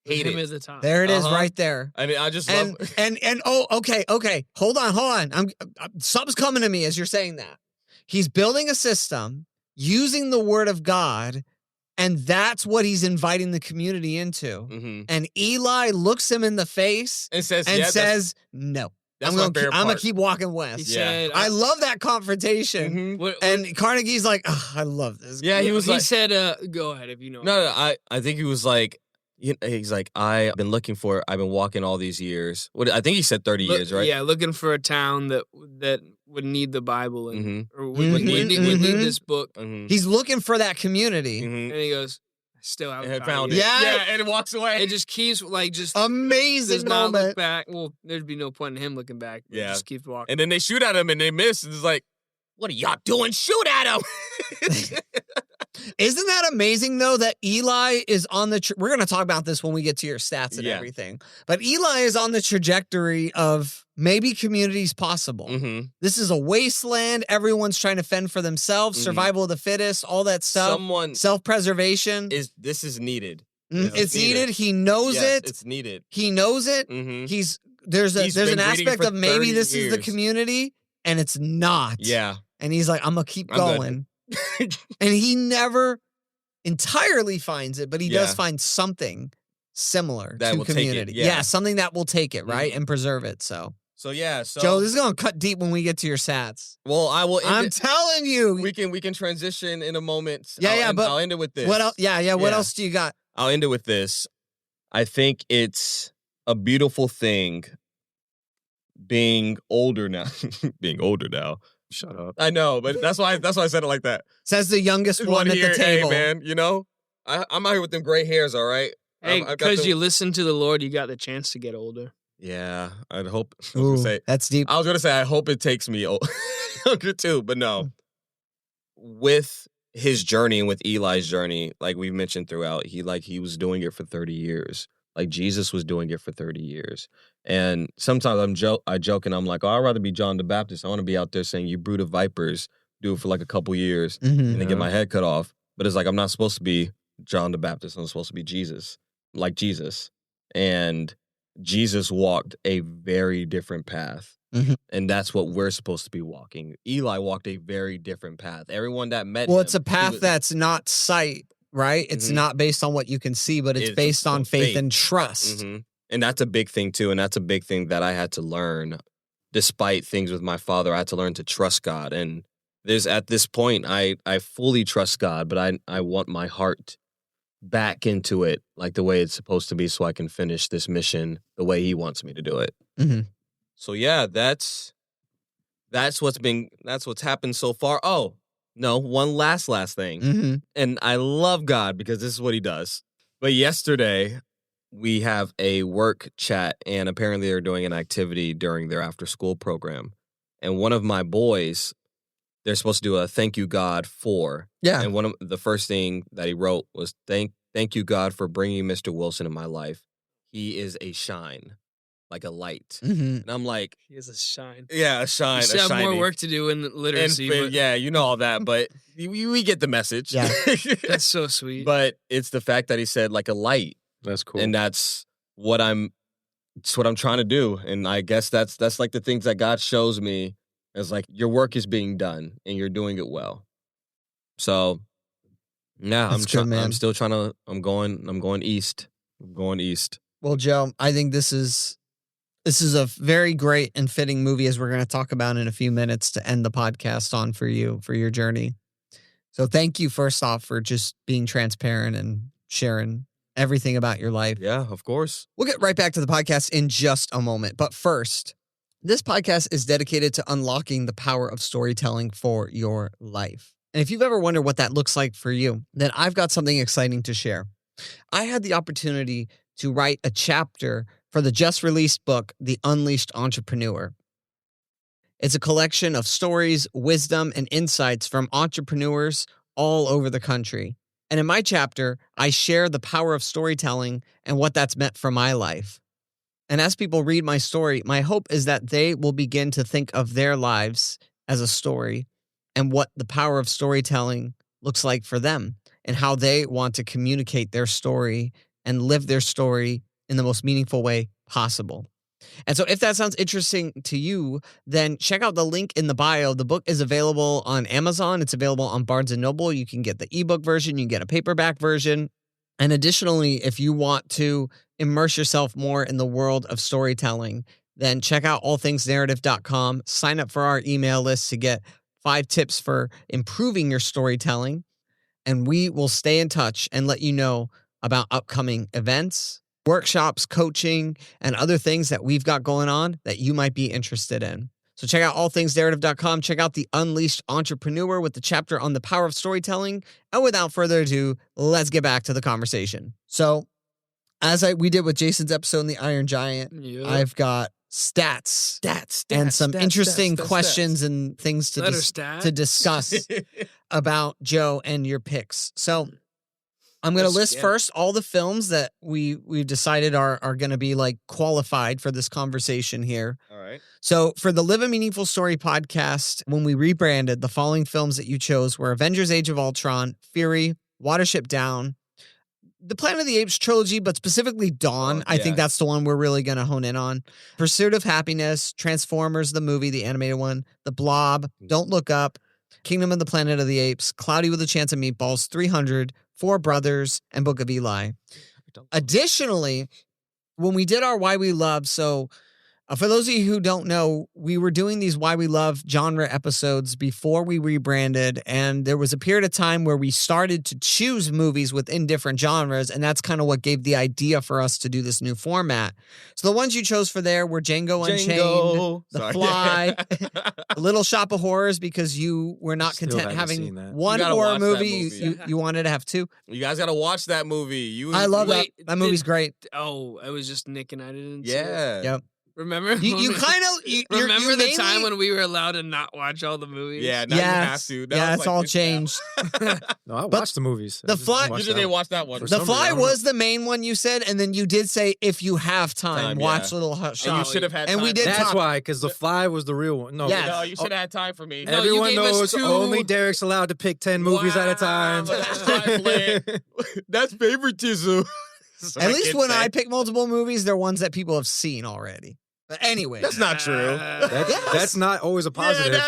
Hate
Him
it.
at the top.
There it is,
Uh-huh.
right there.
I mean, I just
And
love.
and okay. Hold on. Something's coming to me as you're saying that. He's building a system using the word of God, and that's what he's inviting the community into.
Mm-hmm.
And Eli looks him in the face
It says,
and
yeah,
says, "No,
that's
I'm
my
gonna
favorite
I'm gonna
part.
keep walking
He
west."
Yeah.
said,
I love that confrontation.
Mhm.
what,
And Carnegie's like, "Ugh, I love this.
Yeah, he was
he
like,
said, go ahead if you know.
no, I think he was like, he's like, I've been walking all these years. What I think he said 30 years, right?
Yeah, looking for a town that would need the Bible and
Mm-hmm.
or would need
Mhm.
this book.
Mm-hmm.
He's looking for that community.
Mm-hmm.
And he goes, I still haven't
And
found
found
it.
it.
Yes.
Yeah, and it walks away.
It just keeps does
Amazing
not look
moment.
back. Well, there'd be no point in him looking back. He
Yeah.
just keeps walking.
And then they shoot at him and they miss. And it's like, what are y'all doing? Shoot at him.
Isn't that amazing, though, that Eli is on the... we're going to talk about this when we get to your stats and everything. But Eli is on the trajectory of maybe communities possible.
Mm-hmm.
This is a wasteland. Everyone's trying to fend for themselves, survival of the fittest, all that stuff. Self-preservation.
This is needed.
It's needed. He knows it.
It's needed.
He knows it.
Mm-hmm.
There's an aspect of maybe this
years.
is the community, and it's not.
Yeah.
And he's like, I'm going to keep going. And he never entirely finds it, but he does find something similar
that
to
will
community.
Take it,
something that will take it, right? And preserve it. So Joe, this is going to cut deep when we get to your sats.
Well, I will.
I'm telling you.
We can transition in a moment.
But
I'll end it with this.
What else? What else do you got?
I'll end it with this. I think it's a beautiful thing being older now.
Shut up.
I know, but that's why I said it like that.
Says the youngest one at the table.
Hey, man, I'm out here with them gray hairs, all right?
Hey, because you listen to the Lord, you got the chance to get older.
Yeah, I'd hope.
That's deep.
I was going to say, I hope it takes me younger too, but no. With his journey and with Eli's journey, like we've mentioned throughout, he was doing it for 30 years. Like Jesus was doing it for 30 years. And sometimes I joke and I'm like, I'd rather be John the Baptist. I want to be out there saying, you brood of vipers, do it for like a couple years and then get my head cut off. But it's like, I'm not supposed to be John the Baptist. I'm supposed to be Jesus, like Jesus. And Jesus walked a very different path. And that's what we're supposed to be walking. Eli walked a very different path. Everyone that met him.
Well, it's a path that's not sight, right? It's not based on what you can see, but it's based on faith and trust.
And that's a big thing too. And that's a big thing that I had to learn. Despite things with my father, I had to learn to trust God. And at this point, I fully trust God, but I want my heart back into it like the way it's supposed to be so I can finish this mission the way he wants me to do it. So yeah, that's what's happened so far. Oh, no, one last thing. And I love God because this is what he does. But yesterday, we have a work chat, and apparently they're doing an activity during their after-school program. And one of my boys, they're supposed to do a thank you, God, for.
Yeah.
And one of the first thing that he wrote was, thank you, God, for bringing Mr. Wilson in my life. He is a shine, like a light. And I'm like...
He is a shine.
Yeah, a shine.
You still have more work to do in literacy.
Yeah, you know all that, but we get the message.
Yeah.
That's so sweet.
But it's the fact that he said, like a light.
That's cool.
And that's what I'm trying to do. And I guess that's like the things that God shows me as like your work is being done and you're doing it well. So yeah, I'm going east. I'm going east.
Well, Joe, I think this is a very great and fitting movie, as we're going to talk about in a few minutes, to end the podcast on for you, for your journey. So thank you, first off, for just being transparent and sharing everything about your life.
Yeah, of course.
We'll get right back to the podcast in just a moment. But first, this podcast is dedicated to unlocking the power of storytelling for your life. And if you've ever wondered what that looks like for you, then I've got something exciting to share. I had the opportunity to write a chapter for the just released book, The Unleashed Entrepreneur. It's a collection of stories, wisdom, and insights from entrepreneurs all over the country. And in my chapter, I share the power of storytelling and what that's meant for my life. And as people read my story, my hope is that they will begin to think of their lives as a story and what the power of storytelling looks like for them and how they want to communicate their story and live their story in the most meaningful way possible. And so if that sounds interesting to you, then check out the link in the bio. The book is available on Amazon. It's available on Barnes & Noble. You can get the ebook version. You can get a paperback version. And additionally, if you want to immerse yourself more in the world of storytelling, then check out allthingsnarrative.com. Sign up for our email list to get 5 tips for improving your storytelling. And we will stay in touch and let you know about upcoming events, workshops, coaching, and other things that we've got going on that you might be interested in. So check out allthingsnarrative.com. Check out The Unleashed Entrepreneur with the chapter on the power of storytelling. And without further ado, let's get back to the conversation. So as we did with Jason's episode in The Iron Giant, I've got stats and some interesting questions and things to discuss. about Joe and your picks. So I'm going to
Let's
list
get it.
first all the films that we've decided are going to be like qualified for this conversation here.
All right.
So for the Live a Meaningful Story podcast, when we rebranded, the following films that you chose were Avengers Age of Ultron, Fury, Watership Down, the Planet of the Apes trilogy, but specifically Dawn. I think
yeah.
that's the one we're really going to hone in on. Pursuit of Happiness, Transformers, the movie, the animated one, The Blob, Don't Look Up, Kingdom of the Planet of the Apes, Cloudy with a Chance of Meatballs, 300, Four Brothers, and Book of Eli. Additionally, when we did our Why We Love, so for those of you who don't know, we were doing these Why We Love genre episodes before we rebranded, and there was a period of time where we started to choose movies within different genres, and that's kind of what gave the idea for us to do this new format. So the ones you chose for there were Django Unchained, The
Sorry.
Fly, Little Shop of Horrors, because you were not
Still
content
haven't seen
having
that.
one
You gotta
horror
watch that
movie.
movie.
You wanted to have two.
You guys got to watch that movie.
I love
Wait,
that. That movie's great.
Oh, it was just Nick and I didn't see it.
Yeah.
Yep.
Remember?
You kind of
Remember the time when we were allowed to not watch all the movies?
Yeah, now you have to. That
yeah,
was
it's
like
all
this
changed.
No, I
But
watched the movies.
The
I just
Fly-
didn't watch
You
that
didn't
one.
watch that one.
For
The
some
Fly
reason, I don't
was the main one you said, and then you did say if you have time, watch
yeah.
Little Shop.
And you should have had
And
time
we
for
did
that.
That's
top-
why, because The Fly was the real one. No,
Yes.
No, you should have had time for me.
No, you
everyone
gave us
knows
two-
only Derek's allowed to pick 10 movies at a time.
Wow, that's trifling. That's favoritism. So
At least
can't
when
say.
I pick multiple movies, they're ones that people have seen already. But anyway,
That's not true.
That's not always a positive.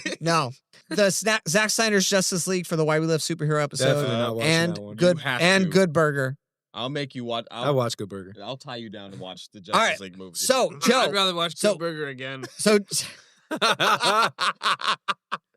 Yeah,
no. The Zack Snyder's Justice League for the Why We Live superhero episode,
Definitely not watching
and
that one.
Good
You have
and
to.
Good Burger.
I'll make you watch.
I watch Good Burger.
I'll tie you down to watch the
All
Justice
right.
League movie.
So
I'd
Joe,
rather watch
So-
Good Burger again.
so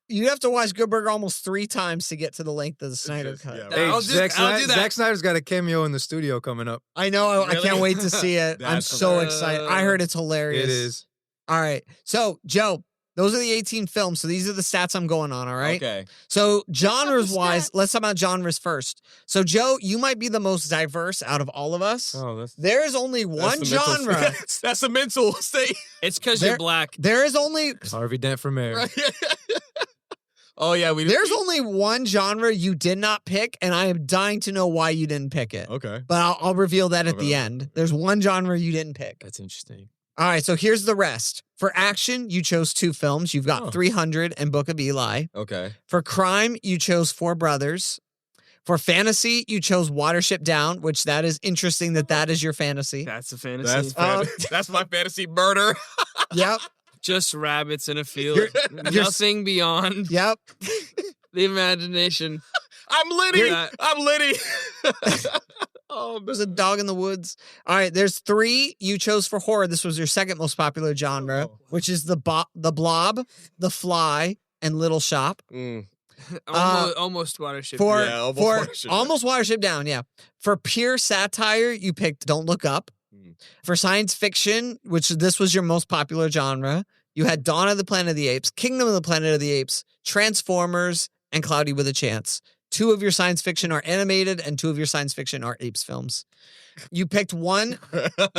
you have to watch Good Burger almost 3 times to get to the length of the Snyder
just-
cut.
yeah.
Hey,
I'll
Zack
do that.
Zack Snyder's got a cameo in the studio coming up.
I know. I
Really?
can't wait to see it. I'm
That's
so excited. I heard it's hilarious.
It is.
All right. So, Joe, those are the 18 films. So these are the stats I'm going on. All right.
Okay.
So genres wise, let's talk about genres first. So, Joe, you might be the most diverse out of all of us.
Oh, that's
There is only one
That's the mental-
genre.
That's the mental state.
It's because
There-
you're black.
There is only
Harvey Dent for mayor.
Oh yeah, we.
there's only one genre you did not pick, and I am dying to know why you didn't pick it.
Okay.
But I'll reveal that at the
Okay.
end. There's one genre you didn't pick.
That's interesting.
All right, so here's the rest. For action, you chose 2 films. You've got
Oh.
300 and Book of Eli.
Okay.
For crime, you chose Four Brothers. For fantasy, you chose Watership Down, which that is interesting that is your fantasy.
That's a fantasy.
That's that's my fantasy murder.
Yep,
Just rabbits in a field.
You're-
Nothing beyond
yep.
the imagination.
I'm Liddy.
You're-
I'm Liddy. Oh,
There's a dog in the woods. All right, there's 3 you chose for horror. This was your second most popular genre,
Oh.
which is the Blob, The Fly, and Little Shop.
Almost Watership.
For
Yeah, almost
for
Watership Down.
almost Watership Down, yeah. For pure satire, you picked Don't Look Up.
Mm.
For science fiction, which this was your most popular genre, you had Dawn of the Planet of the Apes, Kingdom of the Planet of the Apes, Transformers, and Cloudy with a Chance. 2 of your science fiction are animated, and 2 of your science fiction are apes films. You picked one.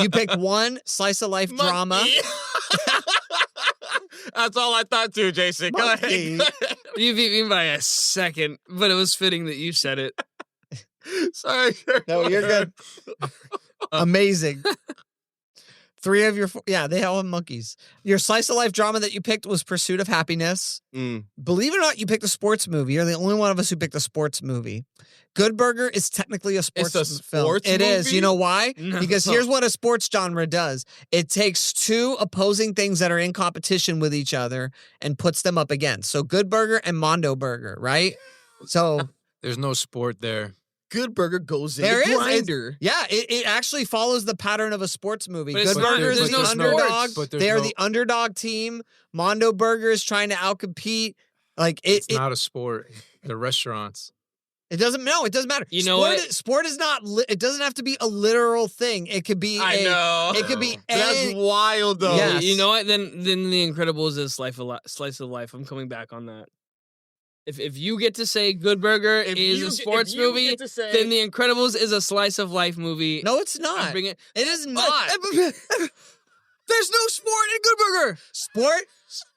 You picked one slice of life drama.
Monkey. That's all I thought too, Jason. Go
Monkey.
ahead.
You beat me by a second, but it was fitting that you said it.
Sorry.
No, you're good. Amazing. 3 of your they all have monkeys. Your slice of life drama that you picked was Pursuit of Happiness.
Mm.
Believe it or not, you picked a sports movie. You're the only one of us who picked a sports movie. Good Burger is technically a sports
It's a
film.
sports
It is.
movie?
You know why?
No.
Because here's what a sports genre does. It takes 2 opposing things that are in competition with each other and puts them up against. So Good Burger and Mondo Burger, right? So
There's no sport there.
Good Burger goes in
There
the
is.
grinder.
yeah, it actually follows the pattern of a sports movie.
But it's
Good
not-
Burger is
there's
the
no
underdog.
sports.
But there's
They are
no-
the underdog team. Mondo Burger is trying to outcompete. Like
It's not a sport. The restaurants.
it doesn't. No, it doesn't matter.
You know
sport,
what?
Sport is not. It doesn't have to be a literal thing. It could be.
I know.
It could be.
That's
any-
wild though.
Yes.
You know what? Then The Incredibles is slice of life. I'm coming back on that. If you get to say Good Burger
If
is
you
a
get-
sports
if you
movie,
get to say-
then The Incredibles is a slice of life movie.
No, it's
I'm
not.
bringing-
It is not.
There's no sport in Good Burger.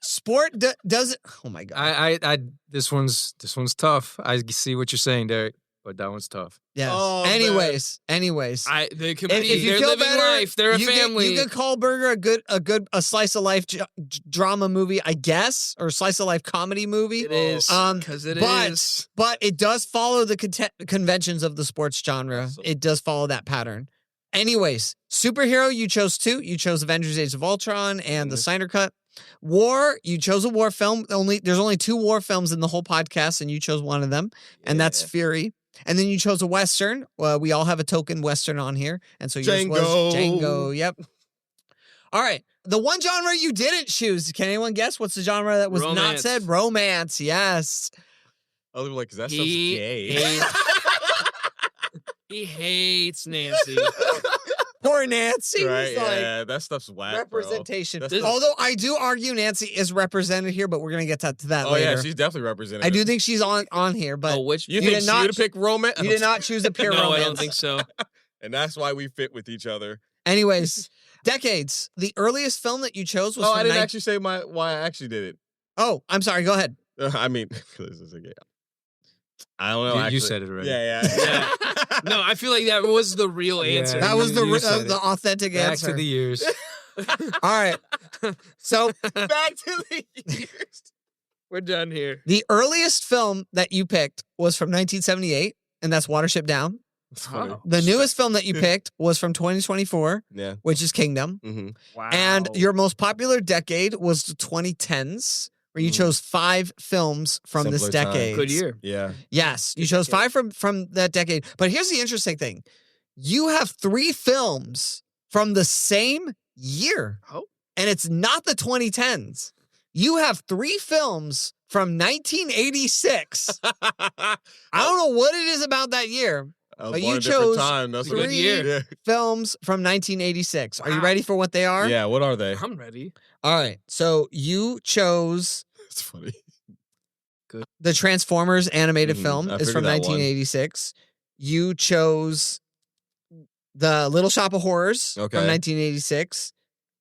Sport doesn't. Oh my god.
I this one's tough. I see what you're saying, Derek, but that one's tough.
Yes.
Oh,
anyways,
They could be.
if you
They're
feel
living
better,
life. They're a
you
family.
could call Burger a slice of life drama movie, I guess, or slice of life comedy movie.
It is because it is.
But it does follow the conventions of the sports genre. It does follow that pattern. Anyways, superhero, you chose 2. You chose Avengers: Age of Ultron and the Snyder Cut. War, you chose a war film. There's only 2 war films in the whole podcast, and you chose one of them, and that's Fury. And then you chose a Western. Well, we all have a token Western on here, and so yours was Django. Yep. All right. The one genre you didn't choose. Can anyone guess what's the genre that was not said? Romance. Yes.
I was like, 'cause that stuff's gay.
He hates Nancy.
Poor Nancy.
Right?
Was like,
Yeah, that stuff's whack.
representation.
Bro.
Although I do argue Nancy is represented here, but we're gonna get to that later.
Yeah, she's definitely represented.
I do think she's on here, but
which
You
You
think
did
she
not-
would have picked romance?
you did not choose a pure
no,
romance.
I don't think so.
And that's why we fit with each other.
Anyways, decades. The earliest film that you chose was
Oh,
from
I didn't actually say why I actually did it.
Oh, I'm sorry. Go ahead.
I mean, this is a gay. I don't know.
You said it already.
Yeah.
No, I feel like that was the real answer.
That was
you said
the
it.
authentic
Back
answer.
to the years.
All right. So
Back to the years.
We're done here.
the earliest film that you picked was from 1978, and that's Watership Down.
It's funny.
Oh.
The newest film that you picked was from 2024,
Yeah.
which is Kingdom.
Mm-hmm.
Wow.
And your most popular decade was the 2010s, where you chose 5 films from this
Simpler times.
decade.
good year.
Yeah.
Yes, you chose 5 from that decade. But here's the interesting thing. You have 3 films from the same year.
Oh.
And it's not the 2010s. You have 3 films from 1986. I don't know what it is about that year.
I was
But
born
you
a different
chose
time. That's what
3
Yeah.
films from 1986. Are you
Wow.
ready for what they are?
Yeah. What are they?
I'm ready.
All right. So you chose
It's funny.
the Transformers animated
Mhm,
film
I
is from
figured that one.
1986. You chose the Little Shop of Horrors
Okay.
from 1986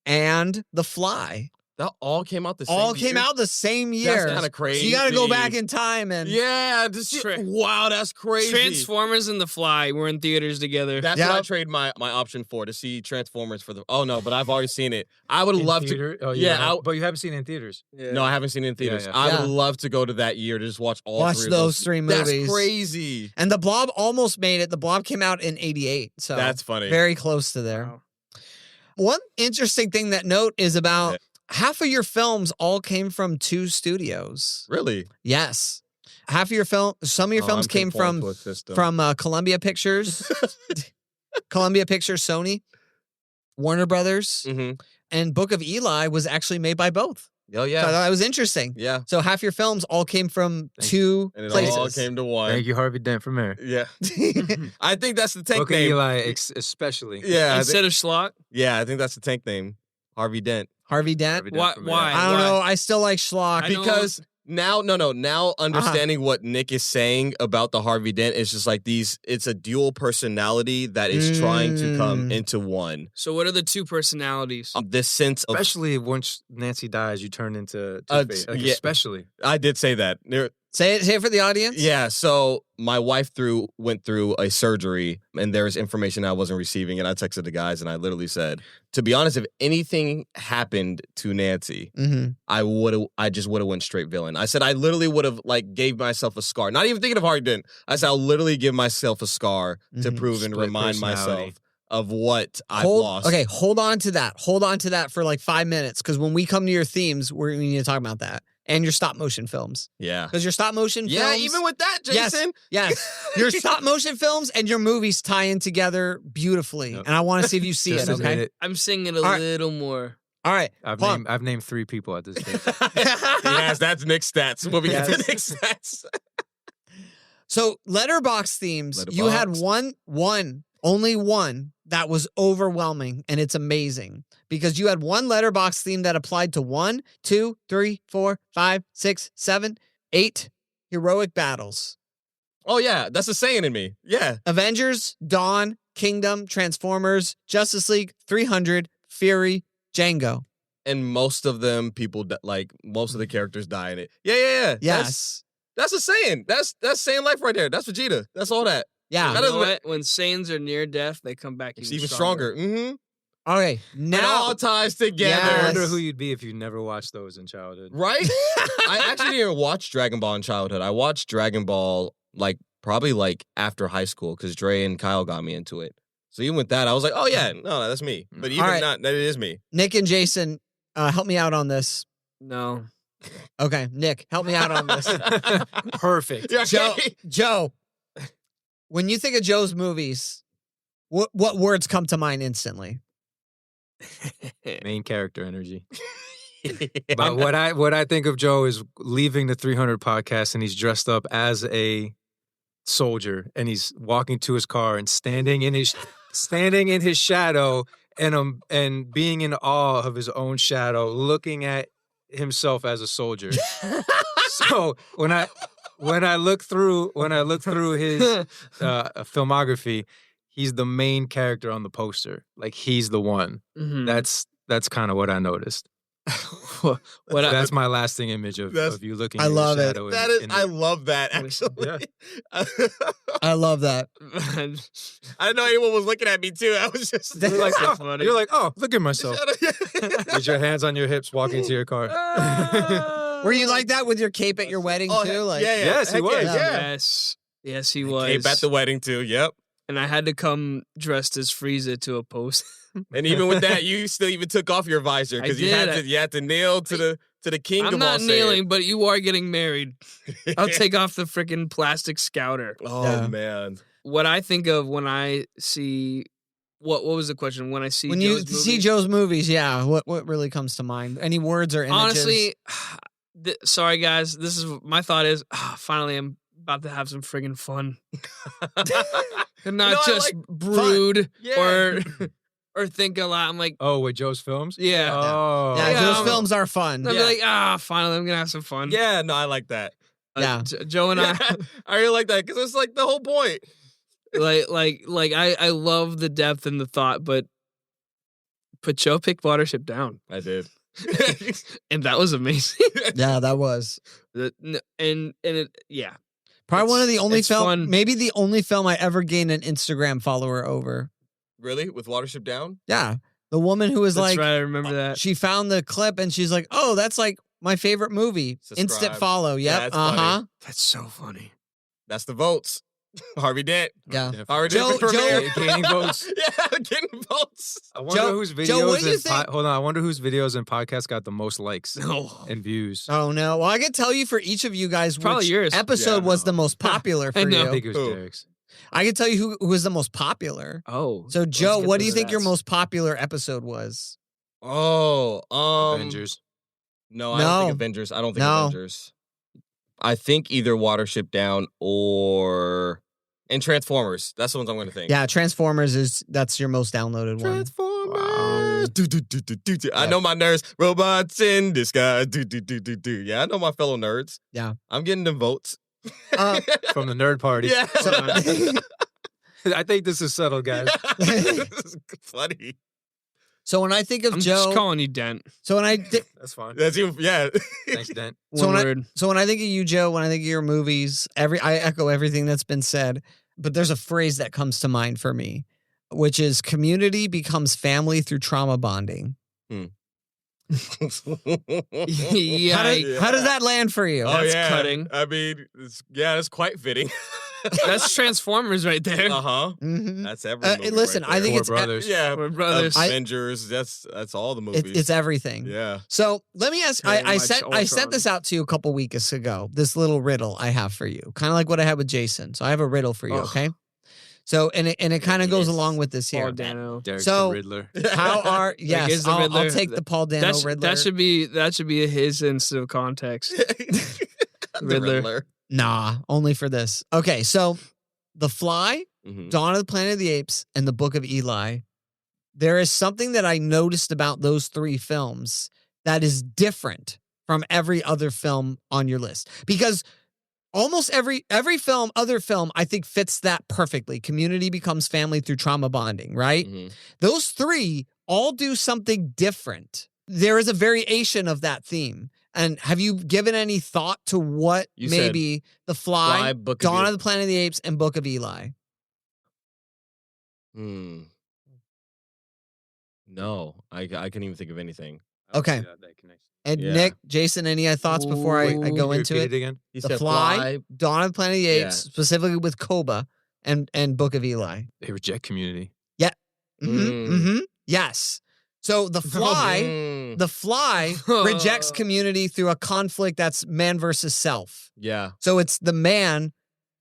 and The Fly.
That all came out the same
All came
year?
out the same year.
That's kind of crazy.
So you got to go back in time and
Yeah. Wow, that's crazy.
Transformers and The Fly were in theaters together.
That's what I
Yep.
trade my option for, to see Transformers for the. Oh no, but I've already seen it. I would
In
love
theater?
to.
Oh,
Yeah,
but you haven't seen it in theaters.
No, I haven't seen it in theaters.
yeah.
I
Yeah.
would love to go to that year to just watch all
watch
3 of
those 3 movies.
That's crazy.
And The Blob almost made it. The Blob came out in 88. So
That's funny.
very close to there.
Wow.
One interesting thing that note is about half of your films all came from 2 studios.
Really?
Yes. Half of your some of your films came from Columbia Pictures, Columbia Pictures, Sony, Warner Brothers,
Mm-hmm.
and Book of Eli was actually made by both.
Oh
So I
yeah.
thought that was interesting.
Yeah.
So half your films all came from 2
And it
places.
all came to one.
Thank you, Harvey Dent from there.
Yeah. I think that's the tank
Book of
name.
Eli, especially.
Yeah.
Instead of Schlock.
I think that's the tank name. Harvey Dent.
Harvey Dent.
Harvey Dent
Why?
from there.
Why?
I don't know. I still like Schlock.
I know-
Because now understanding what Nick is saying about the Harvey Dent is just like it's a dual personality that is trying to come into one.
So what are the 2 personalities?
This sense of,
Especially once Nancy dies, you turn into
Uh,
Two-Face. Like,
yeah.
especially.
I did say that.
Say it for the audience.
Yeah, so my wife went through a surgery, and there's information I wasn't receiving, and I texted the guys, and I literally said, to be honest, if anything happened to Nancy,
Mm-hmm.
I just would have went straight villain. I said I literally would have gave myself a scar. Not even thinking of Harvey Dent. I said I'll literally give myself a scar to
Mhm.
prove and
Split
remind myself
personality.
of what I've lost.
Okay, hold on to that. Hold on to that for 5 minutes, because when we come to your themes, we need to talk about that and your stop motion films.
Yeah.
Because your stop motion
Yeah,
films,
even with that, Jason.
yes, your stop motion films and your movies tie in together beautifully,
Yep.
and I want to see if you see
Just
it.
admit
Okay,
it.
I'm singing a
All right.
little more.
all right.
I've named 3 people at this stage.
Yes, that's Nick's stats. We'll be
Yes.
to Nick's stats.
So letterbox themes, you had only one that was overwhelming, and it's amazing because you had one letterbox theme that applied to 1, 2, 3, 4, 5, 6, 7, 8 heroic battles.
Oh yeah, that's a saying in me. Yeah.
Avengers, Dawn, Kingdom, Transformers, Justice League, 300, Fury, Django.
And most of them, most of the characters die in it. Yeah.
Yes.
That's a saying. That's Saiyan life right there. That's Vegeta. That's all that.
Yeah.
You know what? When Saiyans are near death, they come back
It's even stronger. Mm-hmm.
Okay,
It
now
all ties together.
I
Yes.
wonder who you'd be if you never watched those in childhood.
Right? I actually didn't watch Dragon Ball in childhood. I watched Dragon Ball probably after high school because Dre and Kyle got me into it. So even with that, I was like, oh yeah, no, that's me. But even
right.
not, that it is me.
Nick and Jason, help me out on this.
No.
Okay, Nick, help me out on this.
Perfect.
Yeah,
Joe, when you think of Joe's movies, what words come to mind instantly?
Main character energy. But what I think of Joe is leaving the 300 podcast and he's dressed up as a soldier and he's walking to his car and standing in his shadow and being in awe of his own shadow, looking at himself as a soldier. So when I look through his filmography, he's the main character on the poster. Like he's the one.
Mhm.
That's kind of what I noticed. That's my lasting image of you looking
I
at
love
your
it.
shadow.
I love that, actually.
Yeah.
I love that.
I didn't know anyone was looking at me, too. I was just
You're
Like,
so
oh,
funny.
you're like, oh, look at myself. With your hands on your hips, walking to your car.
Were you like that with your cape at your wedding
Oh,
too? Like,
yeah.
Yes, he
Heck
was.
Yeah.
Yes, he was.
Cape at the wedding, too. Yep.
And I had to come dressed as Frieza to a post.
And even with that, you still even took off your visor because you had to kneel to the king.
I'm not kneeling, but you are getting married. I'll take off the freaking plastic scouter.
Oh
Yeah.
man.
What I think of when I see what was the question? When I see
when
Joe's
you see
movies?
Joe's movies, yeah, what really comes to mind? Any words or images?
Honestly, sorry guys, this is my thought is finally I'm about to have some friggin' fun. And not just brood or think a lot. I'm like,
Oh, with Joe's films?
yeah.
Oh.
yeah,
Yeah,
Joe's
I'm-
films are fun.
I'll be like, finally I'm gonna have some fun.
Yeah, no, I like that.
Yeah.
Joe and I
I really like that because it's like the whole point.
I love the depth and the thought, but Joe picked Watership down.
I did.
And that was amazing.
Yeah, that was
Yeah.
probably one of the only
it's fun.
maybe the only film I ever gained an Instagram follower over.
Really? With Watership Down?
Yeah, the woman who was
That's
like,
right, I remember that.
she found the clip and she's like, "Oh, that's like my favorite movie."
Subscribe.
Instant follow.
Yeah,
Yep.
it's funny.
That's so funny.
That's the votes. Harvey Dent.
Yeah.
Harvey
Joe-
Dent for premiere.
Gaining votes.
Yeah, getting votes.
I wonder
Joe-
whose videos
Joe, what do you
and
think-
hold on. I wonder whose videos and podcasts got the most likes
No.
and views.
Oh no! Well, I can tell you for each of you guys,
Probably
which
yours.
episode
Yeah,
was
no.
the most popular for
I know.
I
you.
think it was
Who?
Derek's.
I can tell you who was the most popular.
Oh.
So, Joe,
get
what do you
those
think your
stats.
most popular episode was?
Oh,
Avengers.
No, I don't
No.
think Avengers. I don't think
No.
Avengers. I think either Watership Down and Transformers. That's the ones I'm going to think.
Yeah, Transformers that's your most downloaded one.
Transformers. Do. I know my nerds. Robots in disguise. Do. Yeah, I know my fellow nerds.
Yeah.
I'm getting them votes.
Uh,
From the nerd party.
Yeah.
I think this is settled, guys.
This is funny.
So when I think of
I'm
Joe,
just calling you Dent.
so when I
That's fine.
That's even, yeah.
Thanks, Dent.
So
One
when
word.
so when I think of you, Joe, when I think of your movies, I echo everything that's been said. But there's a phrase that comes to mind for me, which is community becomes family through trauma bonding.
Yeah.
How does that land for you?
Oh,
That's
yeah.
cutting.
I mean, it's quite fitting.
That's Transformers right there.
Uh-huh.
Mhm.
That's every movie
Listen,
right
I think
Four
it's
brothers.
yeah,
We're brothers.
Avengers. That's all the movies.
it's everything.
Yeah.
So let me ask.
Very
I
much
sent
Ultron.
this out to you a couple weeks ago. This little riddle I have for you, kind of like what I had with Jason. So I have a riddle for you.
Ugh.
Okay. So and it kind of goes along with this
Paul
here.
Dano.
Derek's
So-
the Riddler.
How are
is
yes?
the
I'll
Riddler.
take the Paul Dano Riddler.
That should be his instead of context.
The
Riddler.
Nah, only for this. Okay, so The Fly,
Mhm.
Dawn of the Planet of the Apes, and The Book of Eli. There is something that I noticed about those three films that is different from every other film on your list. Because almost every other film, I think fits that perfectly. Community becomes family through trauma bonding, right?
Mhm.
Those three all do something different. There is a variation of that theme. And have you given any thought to what
You
maybe The Fly,
Book
Dawn
of
of the Planet of the Apes, and Book of Eli?
No, I couldn't even think of anything.
Okay.
That connection.
And
Yeah.
Nick, Jason, any thoughts before I go into it?
Again?
He
The
said
Fly, Dawn of the Planet of the Apes,
Yeah.
specifically with Koba, and Book of Eli.
They reject community.
Yes. So The Fly,
Mm.
The Fly rejects community through a conflict that's man versus self.
Yeah.
So it's the man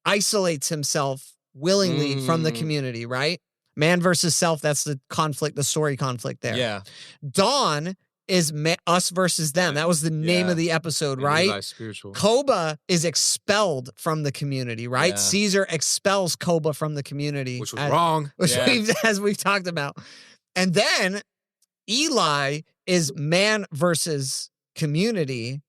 isolates himself willingly from the community, right? Man versus self, that's the conflict, the story conflict there.
Yeah.
Dawn is us versus them. That was the name of the episode,
And
right?
Eli's spiritual.
Koba is expelled from the community, right?
Yeah.
Caesar expels Koba from the community.
Which was wrong.
Which
Yeah.
as we've talked about. And then Eli is man versus community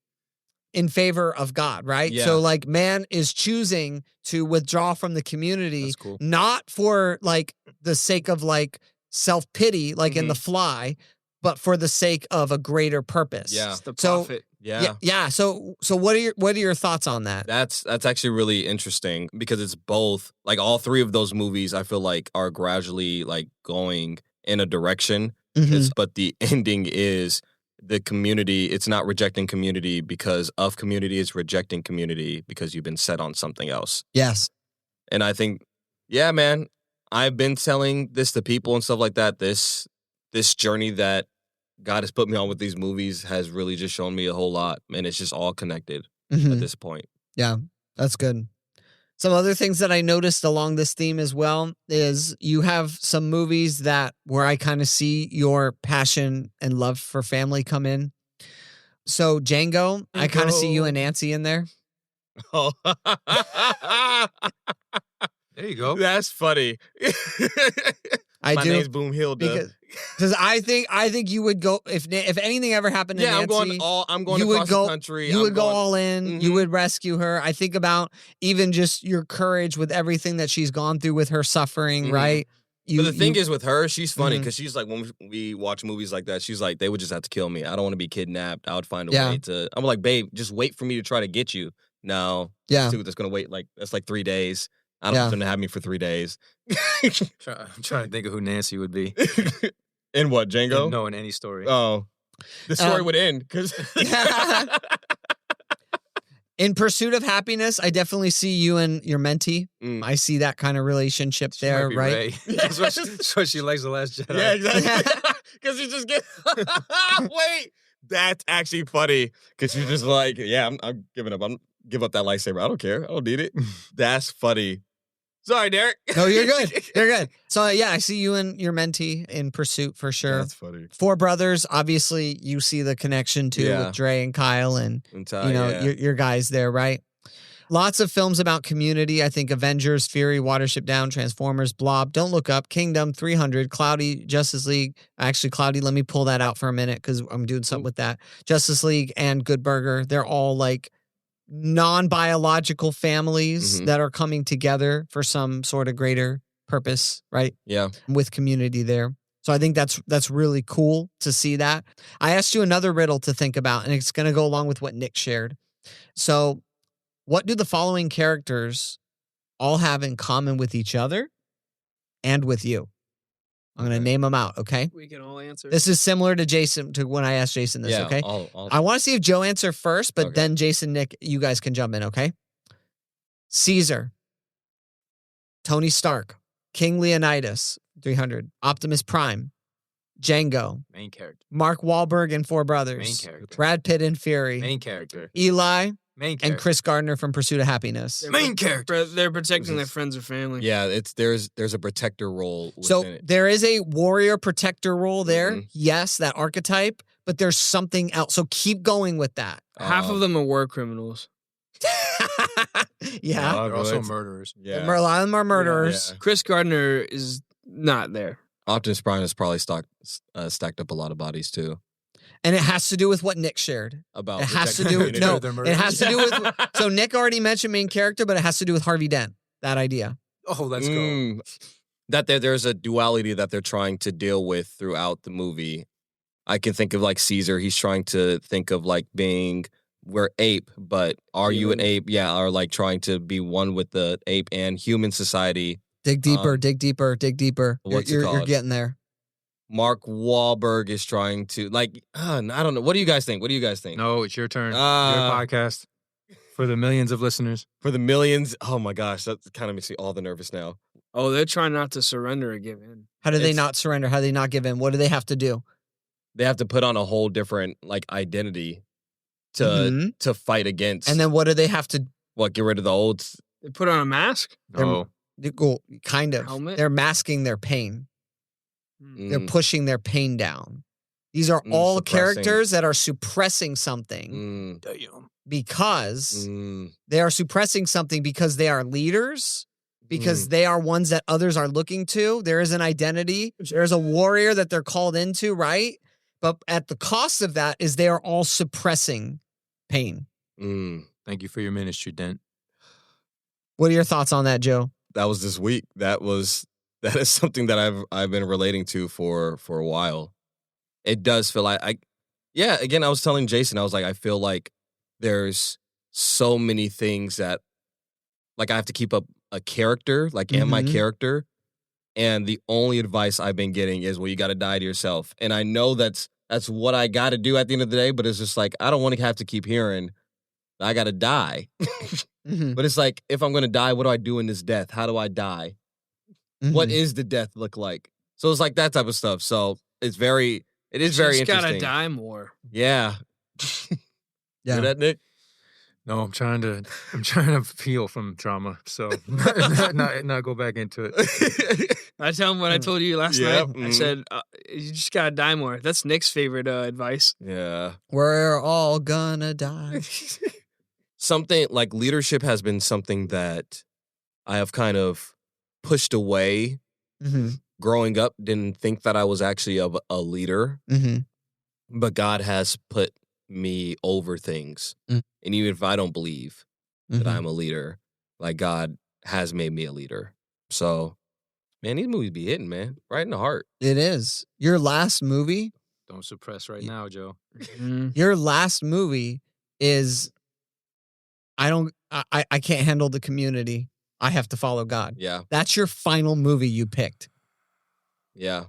in favor of God, right?
Yeah.
So like man is choosing to withdraw from the community,
That's cool.
not for like the sake of like self-pity, like in The Fly, but for the sake of a greater purpose.
Yeah.
It's the
So-
prophet.
Yeah.
Yeah. So what are your thoughts on that?
That's actually really interesting because it's both, like all three of those movies I feel like are gradually like going in a direction.
Mhm.
But the ending is the community, it's not rejecting community because of community, it's rejecting community because you've been set on something else.
Yes.
And I think, yeah, man, I've been telling this to people and stuff like that. This journey that God has put me on with these movies has really just shown me a whole lot. And it's just all connected
Mhm.
at this point.
Yeah, that's good. Some other things that I noticed along this theme as well is you have some movies that where I kind of see your passion and love for family come in. So Django, I kind of see you and Nancy in there.
Oh,
There you go.
that's funny.
I
My
do
name's Boomhilda.
because I think you would go if anything ever happened to
Yeah,
Nancy.
I'm going
you would
across
go-
the country.
You
I'm
would go
going-
all in. You
Mhm.
would rescue her. I think about even just your courage with everything that she's gone through with her suffering,
Mhm.
right?
But the thing is with her, she's funny
Mhm.
because she's like, when we watch movies like that, she's like, they would just have to kill me. I don't want to be kidnapped. I would find a
Yeah.
way to. I'm like, babe, just wait for me to try to get you. No,
Yeah.
dude, that's gonna wait that's like 3 days. I don't
Yeah.
want them to have me for 3 days.
I'm trying to think of who Nancy would be.
In what, Django?
No, in any story.
Oh, the story
Um,
would end because.
In Pursuit of Happiness, I definitely see you and your mentee.
Mm.
I see that kind of relationship
She
there,
might be
right?
Rey. That's what she likes The Last Jedi.
Yeah, exactly. Because you just get. Wait, that's actually funny. Because you're just like, yeah, I'm giving up. Give up that lightsaber. I don't care. I don't need it. That's funny. Sorry, Derek.
No, you're good. You're good. So yeah, I see you and your mentee in Pursuit for sure.
That's funny.
Four Brothers, obviously, you see the connection too
Yeah.
with Dre and Kyle and
Until,
you know
yeah.
your guys there, right? Lots of films about community. I think Avengers, Fury, Watership Down, Transformers, Blob, Don't Look Up, Kingdom, 300, Cloudy, Justice League. Actually, Cloudy, let me pull that out for a minute because I'm doing something with that. Justice League and Good Burger. They're all like non-biological families
Mhm.
that are coming together for some sort of greater purpose, right?
Yeah.
With community there. So I think that's really cool to see that. I asked you another riddle to think about, and it's going to go along with what Nick shared. So what do the following characters all have in common with each other and with you? I'm going to name them out, okay?
We can all answer.
This is similar to Jason, to when I asked Jason this,
Yeah.
okay?
I'll-
I want to see if Joe answer first, but
Okay.
then Jason, Nick, you guys can jump in, okay? Caesar, Tony Stark, King Leonidas, 300, Optimus Prime, Django,
Main character.
Mark Wahlberg and Four Brothers,
Main character.
Brad Pitt and Fury,
Main character.
Eli,
Main character.
and Chris Gardner from Pursuit of Happiness.
They're
Main character.
They're protecting their friends or family.
Yeah, there's a protector role within
So
it.
there is a warrior protector role there.
Mhm.
Yes, that archetype, but there's something else. So keep going with that.
Half of them are war criminals.
Yeah.
They're also
it's-
murderers.
Yeah.
A lot of them are murderers.
Yeah.
Chris Gardner is not there.
Optimus Prime has probably stacked up a lot of bodies too.
And it has to do with what Nick shared.
About
It has to
protecting
do with,
community.
no,
They're
it has to do with,
murderers.
so Nick already mentioned main character, but it has to do with Harvey Dent, that idea.
Oh, let's go.
Mm. that there's a duality that they're trying to deal with throughout the movie. I can think of like Caesar. He's trying to think of like we're ape, but are you an ape? Yeah, or like trying to be one with the ape and human society.
Dig deeper, dig deeper, dig deeper.
What's it called?
You're getting there.
Mark Wahlberg is trying to I don't know. What do you guys think?
No, it's your turn. Your podcast for the millions of listeners.
For the millions. Oh my gosh, that kind of makes me all the nervous now.
Oh, they're trying not to surrender or give in.
How do they not surrender? How do they not give in? What do they have to do?
They have to put on a whole different identity to fight against.
And then what do they have to?
What, get rid of the old?
They put on a mask?
No.
Kind of.
Helmet?
They're masking their pain. They're pushing their pain down. These are all characters that are suppressing something because they are suppressing something because they are leaders, because they are ones that others are looking to. There is an identity. There's a warrior that they're called into, right? But at the cost of that is they are all suppressing pain.
Thank you for your ministry, Dent.
What are your thoughts on that, Joe?
That was this week. That is something that I've been relating to for a while. It does feel like again, I was telling Jason, I was like, I feel like there's so many things that I have to keep up a character, am my character. And the only advice I've been getting is, well, you got to die to yourself. And I know that's what I got to do at the end of the day, but it's just I don't want to have to keep hearing I got to die. But it's if I'm going to die, what do I do in this death? How do I die? What is the death look like? So it's that type of stuff. So it is very interesting.
You gotta die more.
Yeah.
Yeah.
Hear that, Nick?
No, I'm trying to heal from trauma, so not go back into it.
I tell him what I told you last night. I said, you just gotta die more. That's Nick's favorite advice.
Yeah.
We're all gonna die.
Something leadership has been something that I have kind of pushed away. Growing up, didn't think that I was actually a leader. But God has put me over things. And even if I don't believe that I'm a leader, God has made me a leader. So, man, these movies be hitting, man. Right in the heart.
It is. Your last movie?
Don't suppress right now, Joe.
Your last movie is I can't handle the community. I have to follow God.
Yeah.
That's your final movie you picked.
Yeah.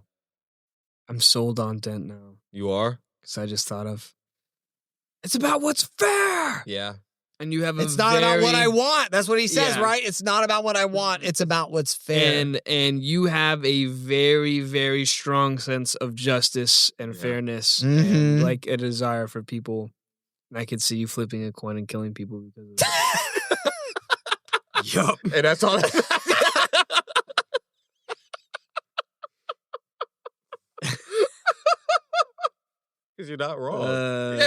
I'm sold on Dent now.
You are?
Because I just thought of, it's about what's fair.
Yeah.
And you have
it's not about what I want. That's what he says, right? It's not about what I want. It's about what's fair.
And you have a very, very strong sense of justice and fairness and a desire for people. And I could see you flipping a coin and killing people because of that.
Yup. And that's all. Because you're not wrong.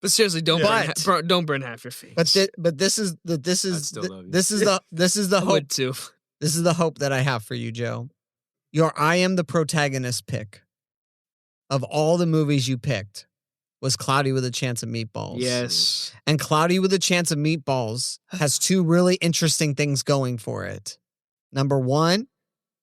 But seriously, don't burn half your face.
But this is the hope
too.
This is the hope that I have for you, Joe. Your I Am the Protagonist pick of all the movies you picked was Cloudy with a Chance of Meatballs.
Yes.
And Cloudy with a Chance of Meatballs has two really interesting things going for it. Number one,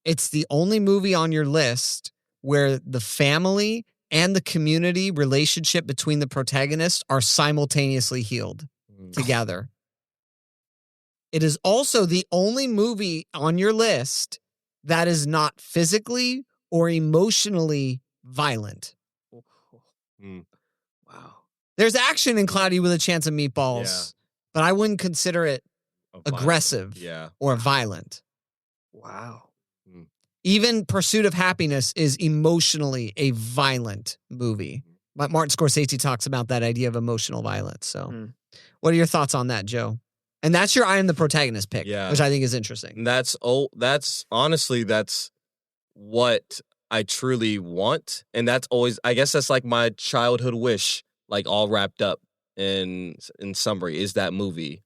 it's the only movie on your list where the family and the community relationship between the protagonists are simultaneously healed together. It is also the only movie on your list that is not physically or emotionally violent.
Wow.
There's action in Cloudy with a Chance of Meatballs, but I wouldn't consider it aggressive or violent.
Wow.
Even Pursuit of Happiness is emotionally a violent movie. But Martin Scorsese talks about that idea of emotional violence. So what are your thoughts on that, Joe? And that's your I Am the Protagonist pick, which I think is interesting.
That's honestly, that's what I truly want. And that's always, I guess that's my childhood wish, all wrapped up in summary, is that movie.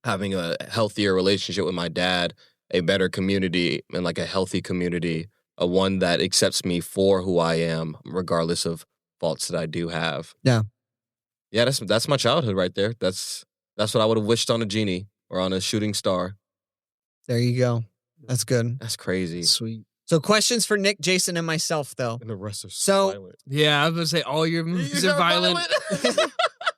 Having a healthier relationship with my dad, a better community, and a healthy community, a one that accepts me for who I am, regardless of faults that I do have.
Yeah.
Yeah, that's my childhood right there. That's what I would have wished on a genie or on a shooting star.
There you go. That's good.
That's crazy.
Sweet.
So questions for Nick, Jason, and myself, though.
And the rest are
So-
violent.
Yeah, I was gonna say all your movies are violent.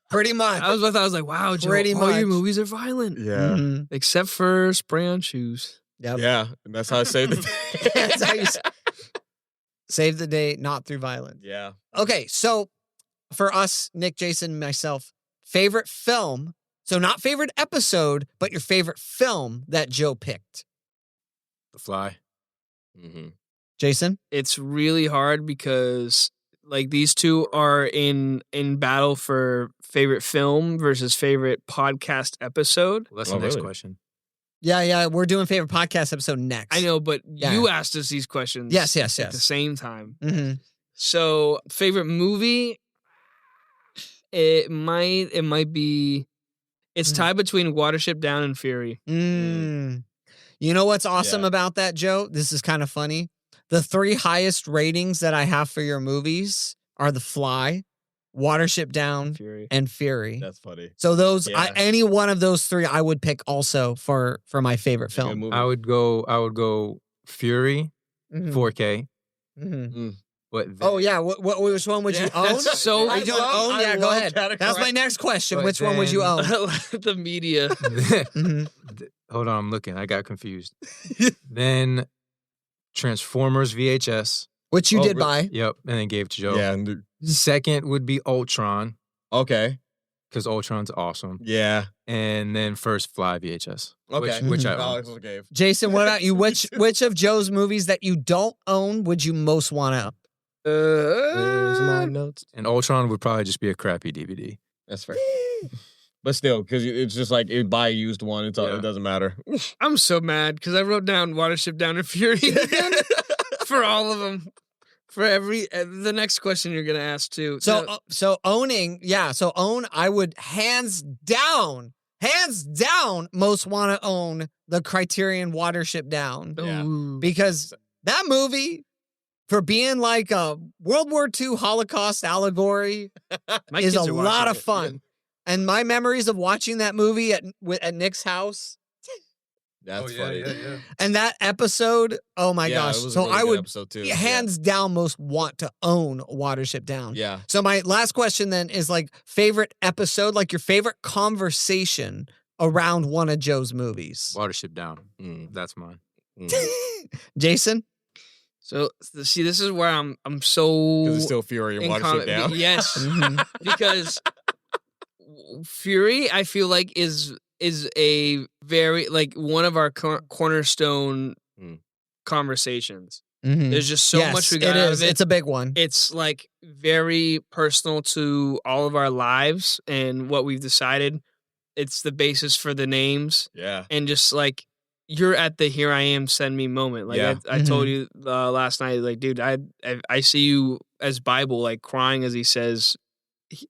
Pretty much.
I was like, wow, Joe,
Pretty
all your
much.
movies are violent.
Yeah.
Mhm.
Except for Spray on Shoes.
Yep.
Yeah. And that's how I say the
That's how you save the day, not through violence.
Yeah.
Okay, so for us, Nick, Jason, and myself, favorite film. So not favorite episode, but your favorite film that Joe picked.
The Fly.
Mm-hmm.
Jason?
It's really hard because like these two are in battle for favorite film versus favorite podcast episode.
Well, that's
Oh,
the next
really?
question.
Yeah, we're doing favorite podcast episode next.
I know, but
Yeah.
you asked us these questions.
Yes.
At the same time.
Mm-hmm.
So favorite movie, it might be. It's tied between Watership Down and Fury.
You know what's awesome
Yeah.
about that, Joe? This is kind of funny. The 3 highest ratings that I have for your movies are The Fly, Watership Down,
Fury.
and Fury.
That's funny.
So those,
Yeah.
any one of those 3, I would pick also for my favorite
Good
film.
movie.
I would go Fury,
Mhm.
4K.
Mhm.
But
Oh yeah, which one would you
Yeah,
own?
that's-
So-
Are you doing own?
I
Yeah, go
love
ahead.
categorizing.
That's my next question.
But
Which one would you
then-
own?
The media.
Mhm.
Hold on, I'm looking. I got confused. Then Transformers VHS.
Which you
Oh,
did
really?
buy.
Yep, and then gave to Joe.
Yeah.
Second would be Ultron,
Okay.
because Ultron's awesome.
Yeah.
And then first Fly VHS.
Okay.
Which I
Mhm.
own.
Alex gave.
Jason, what about you? Which of Joe's movies that you don't own would you most want to own?
There's my notes.
And Ultron would probably just be a crappy DVD.
That's fair. But still, because it's just like you buy a used one. It's all,
Yeah.
it doesn't matter.
I'm so mad because I wrote down Watership Down and Fury again for all of them. For every the next question you're gonna ask too.
So owning, yeah. So own, I would hands down, most want to own the Criterion Watership Down
Yeah.
Ooh.
because that movie, for being like a World War II Holocaust allegory,
My
is
kids
a
are
lot
watching
of
it.
fun. And my memories of watching that movie at Nick's house
That's funny.
and that episode, oh my
Yeah,
gosh.
it was a
So
really
I
good
would
episode too.
hands down most want to own Watership Down.
Yeah.
So my last question then is like favorite episode, like your favorite conversation around one of Joe's movies.
Watership Down.
Mm,
That's mine.
mm.
Jason?
So see, this is where I'm so
Because it's still Fury and
in
Watership Down.
Yes,
Mhm.
because Fury, I feel like is a very like one of our cornerstone
Mm.
conversations.
Mhm.
There's just so
Yes,
much we got
it
out
is.
of it.
It's a big one.
It's like very personal to all of our lives and what we've decided. It's the basis for the names
Yeah.
and just like you're at the here I am send me moment. Like
Yeah.
I told you last night, like dude, I see you as Bible like crying as he says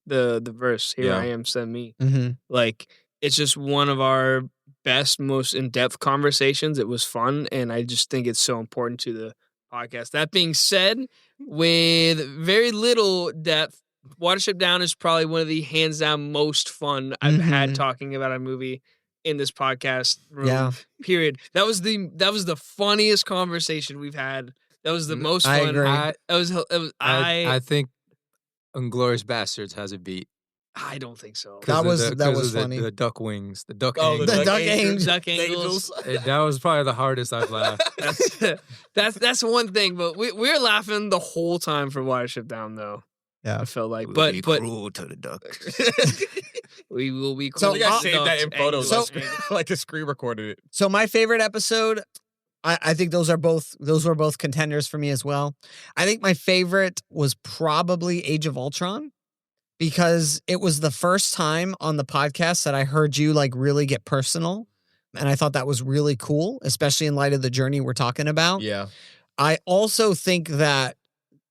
the verse here
Yeah.
I am send me.
Mhm.
Like it's just one of our best, most in-depth conversations. It was fun, and I just think it's so important to the podcast. That being said, with very little depth, Watership Down is probably one of the hands down most fun I've had
Mhm.
talking about a movie in this podcast room.
Yeah.
Period. That was the funniest conversation we've had. That was the most
I
fun.
agree.
I think Inglourious Bastards has a beat.
I don't think so.
'Cause
That
of
was-
the-
that
'cause
was
of the-
funny.
The duck wings. The duck
Oh,
angles.
The duck angels.
Duck angles.
That was probably the hardest I've laughed.
That's one thing, but we're laughing the whole time for Watership Down, though.
Yeah.
I felt like,
We'll
but
be
but
cruel to the duck.
we will be.
So
cool.
I think I
I'll-
saved that in photos.
So-
like a screen recorded it.
So my favorite episode, I think those were both contenders for me as well. I think my favorite was probably Age of Ultron because it was the first time on the podcast that I heard you like really get personal. And I thought that was really cool, especially in light of the journey we're talking about.
Yeah.
I also think that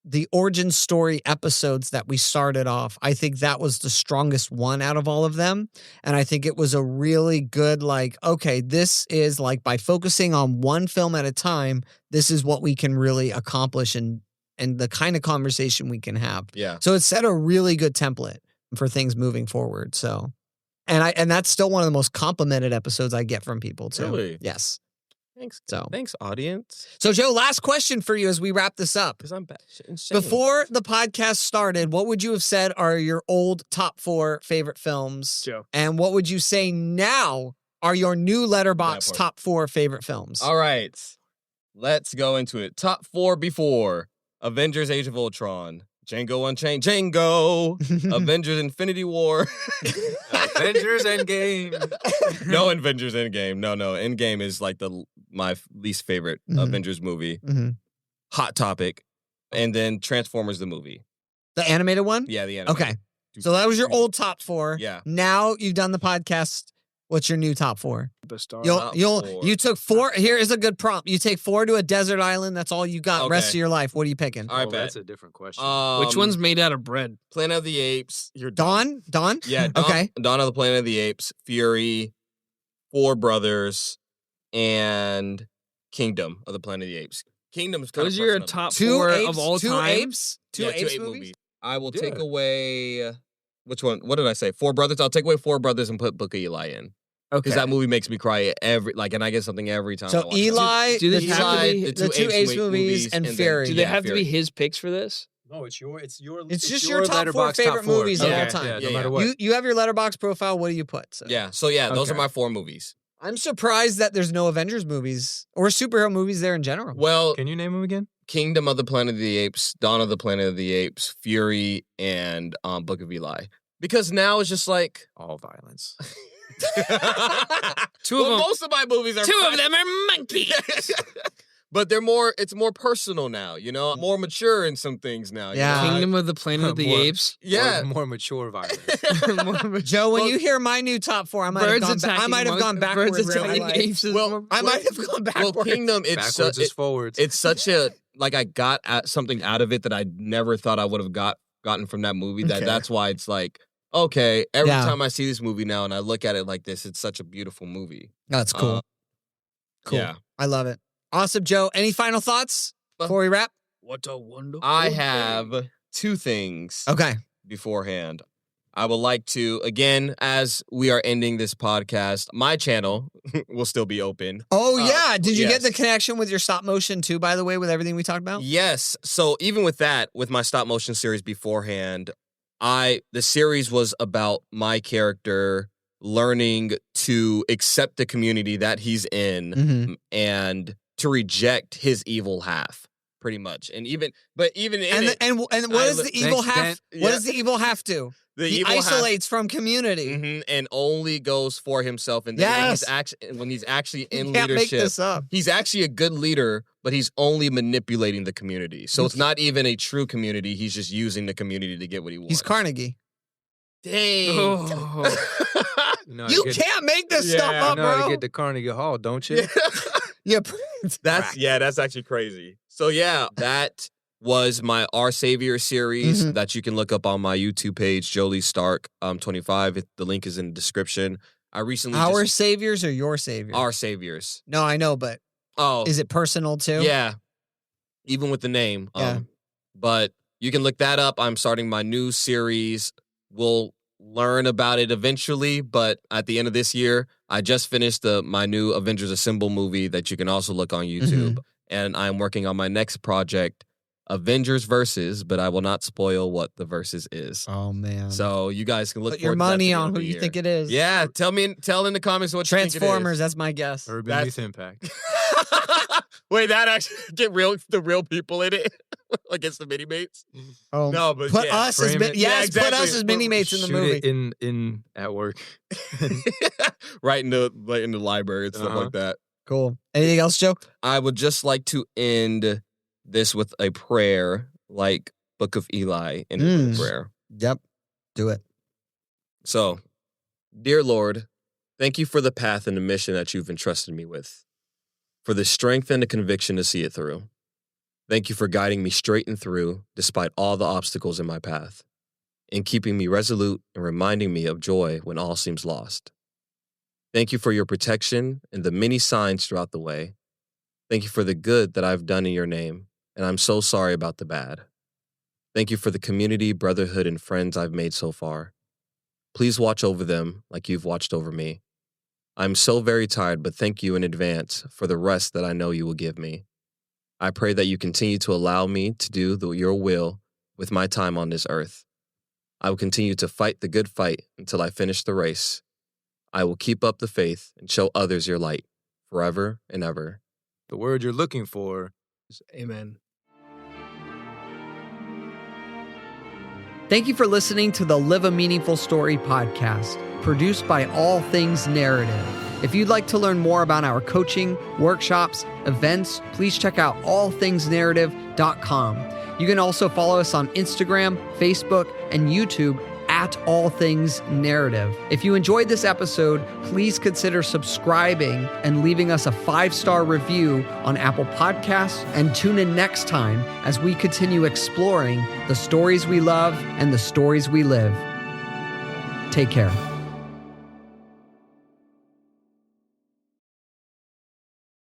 the origin story episodes that we started off, I think that was the strongest one out of all of them. And I think it was a really good, like, okay, this is like by focusing on one film at a time, this is what we can really accomplish and the kind of conversation we can have.
Yeah.
So it set a really good template for things moving forward. So, and that's still one of the most complimented episodes I get from people too.
Really?
Yes.
Thanks, audience.
So, Joe, last question for you as we wrap this up.
Because I'm insane.
Before the podcast started, what would you have said are your old top 4 favorite films?
Joe.
And what would you say now are your new Letterboxd
That part.
top 4 favorite films?
All right. Let's go into it. Top 4 before Avengers Age of Ultron, Django Unchained, Avengers Infinity War.
Avengers Endgame.
No Avengers Endgame. No. Endgame is like my least favorite Avengers movie.
Mhm.
Hot Topic. And then Transformers the movie.
The animated one?
Yeah, the animated.
Okay. So that was your old top 4.
Yeah.
Now you've done the podcast. What's your new top 4?
Superstar.
Top 4.
You took 4. Here is a good prompt. You take 4 to a desert island. That's all you got. Rest of
Okay.
your life. What are you picking?
All right, bet.
That's a different question.
Which one's made out of bread?
Planet of the Apes. You're
Dawn?
Yeah. Dawn,
Okay.
Dawn of the Planet of the Apes, Fury, Four Brothers, and Kingdom of the Planet of the Apes. Kingdom's kind
Those
of
are your
personal.
top
2
4
apes,
of all
2
time.
apes? 2
Yeah,
apes movies?
I will take
Yeah.
away which one? What did I say? Four Brothers. I'll take away Four Brothers and put Book of Eli in
Okay.
because that movie makes me cry and I get something every time. I
So
watch it.
Eli,
Do
the
they have to be-
the two apes movies, and
then-
Fury.
Do they
yeah,
have to be
Fury.
his picks for this?
No, it's your.
It's just your top 4
Letterboxd
favorite movies
of
Yeah,
all
time.
Yeah, no
Yeah,
matter
yeah.
what.
You have your Letterboxd profile. What do you put? So.
Yeah. So yeah, those are
Okay.
my 4 movies.
I'm surprised that there's no Avengers movies or superhero movies there in general.
Well,
Can you name them again?
Kingdom of the Planet of the Apes, Dawn of the Planet of the Apes, Fury, and Book of Eli. Because now it's just like
All violence.
Two of them.
Most of my movies are
2 of them are monkeys.
But it's more personal now, more mature in some things now.
Yeah.
Kingdom of the Planet of the
More-
Apes.
Yeah.
More mature violence.
Joe, when
Well,
you hear my new top 4, I might have gone backward.
Birds
real
attacking
life.
apes. is
Well,
more-
I might have gone
Well,
backward.
Kingdom,
Backwards is forwards.
it's such a I got something out of it that I never thought I would have gotten from that movie.
Okay.
That's why it's like, okay, every
Yeah.
time I see this movie now and I look at it like this, it's such a beautiful movie.
That's cool.
Uh,
Cool.
Yeah.
I love it. Awesome, Joe. Any final thoughts before we wrap?
What a wonderful
I
day.
have 2 things
Okay.
beforehand. I would like to, again, as we are ending this podcast, my channel will still be open.
Oh, yeah. Did you get
yes.
the connection with your stop motion too, by the way, with everything we talked about?
Yes. So even with that, with my stop motion series beforehand, the series was about my character learning to accept the community that he's in
Mhm.
and to reject his evil half, pretty much. And even in it,
And what
I
does
li-
the evil
Thanks,
half?
Ben.
What
Yeah.
does the evil half do?
the
He
evil half-
isolates from community.
Mhm, and only goes for himself. And then
Yes.
when he's actually in
You can't make
leadership,
this up.
he's actually a good leader, but he's only manipulating the community. So it's not even a true community. He's just using the community to get what he wants.
He's Carnegie.
Dang.
Oh.
You can't make this stuff
Yeah,
up,
You know how
bro.
to get to Carnegie Hall, don't you?
Yeah.
That's actually crazy. So yeah, that was my Our Savior series
Mhm.
that you can look up on my YouTube page, Jolie Stark 25. The link is in the description. I recently
Our saviors or your saviors?
Our Saviors.
No, I know, but
Oh,
is it personal too?
yeah. Even with the name.
Yeah.
But you can look that up. I'm starting my new series. We'll learn about it eventually, but at the end of this year, I just finished my new Avengers Assemble movie that you can also look on YouTube. And I'm working on my next project, Avengers Versus, but I will not spoil what the Versus is.
Oh man.
So you guys can look
put your
forward to that
money
at the end
on
of
who
the
you
year.
think it is.
Yeah, tell in the comments what
Transformers. That's my guess.
Urban
That's-
Youth Impact.
you think it is. Wait, that actually get the real people in it against the mini mates?
Oh,
No, but
put
yeah.
us as
frame it.
Yeah,
put us
exactly.
as mini mates in the
Shoot
movie.
it in at work.
right in the library and stuff
Uh-huh.
like that.
Cool. Anything else, Joe?
I would just like to end this with a prayer, like Book of Eli in
Mm.
prayer.
Yep. Do it.
So, dear Lord, thank you for the path and the mission that you've entrusted me with, for the strength and the conviction to see it through. Thank you for guiding me straight and through, despite all the obstacles in my path, and keeping me resolute and reminding me of joy when all seems lost. Thank you for your protection and the many signs throughout the way. Thank you for the good that I've done in your name, and I'm so sorry about the bad. Thank you for the community, brotherhood, and friends I've made so far. Please watch over them like you've watched over me. I'm so very tired, but thank you in advance for the rest that I know you will give me. I pray that you continue to allow me to do your will with my time on this earth. I will continue to fight the good fight until I finish the race. I will keep up the faith and show others your light forever and ever.
The word you're looking for is
Amen.
Thank you for listening to the Live a Meaningful Story podcast, produced by All Things Narrative. If you'd like to learn more about our coaching, workshops, events, please check out allthingsnarrative.com. You can also follow us on Instagram, Facebook, and YouTube at All Things Narrative. If you enjoyed this episode, please consider subscribing and leaving us a 5-star review on Apple Podcasts, and tune in next time as we continue exploring the stories we love and the stories we live. Take care.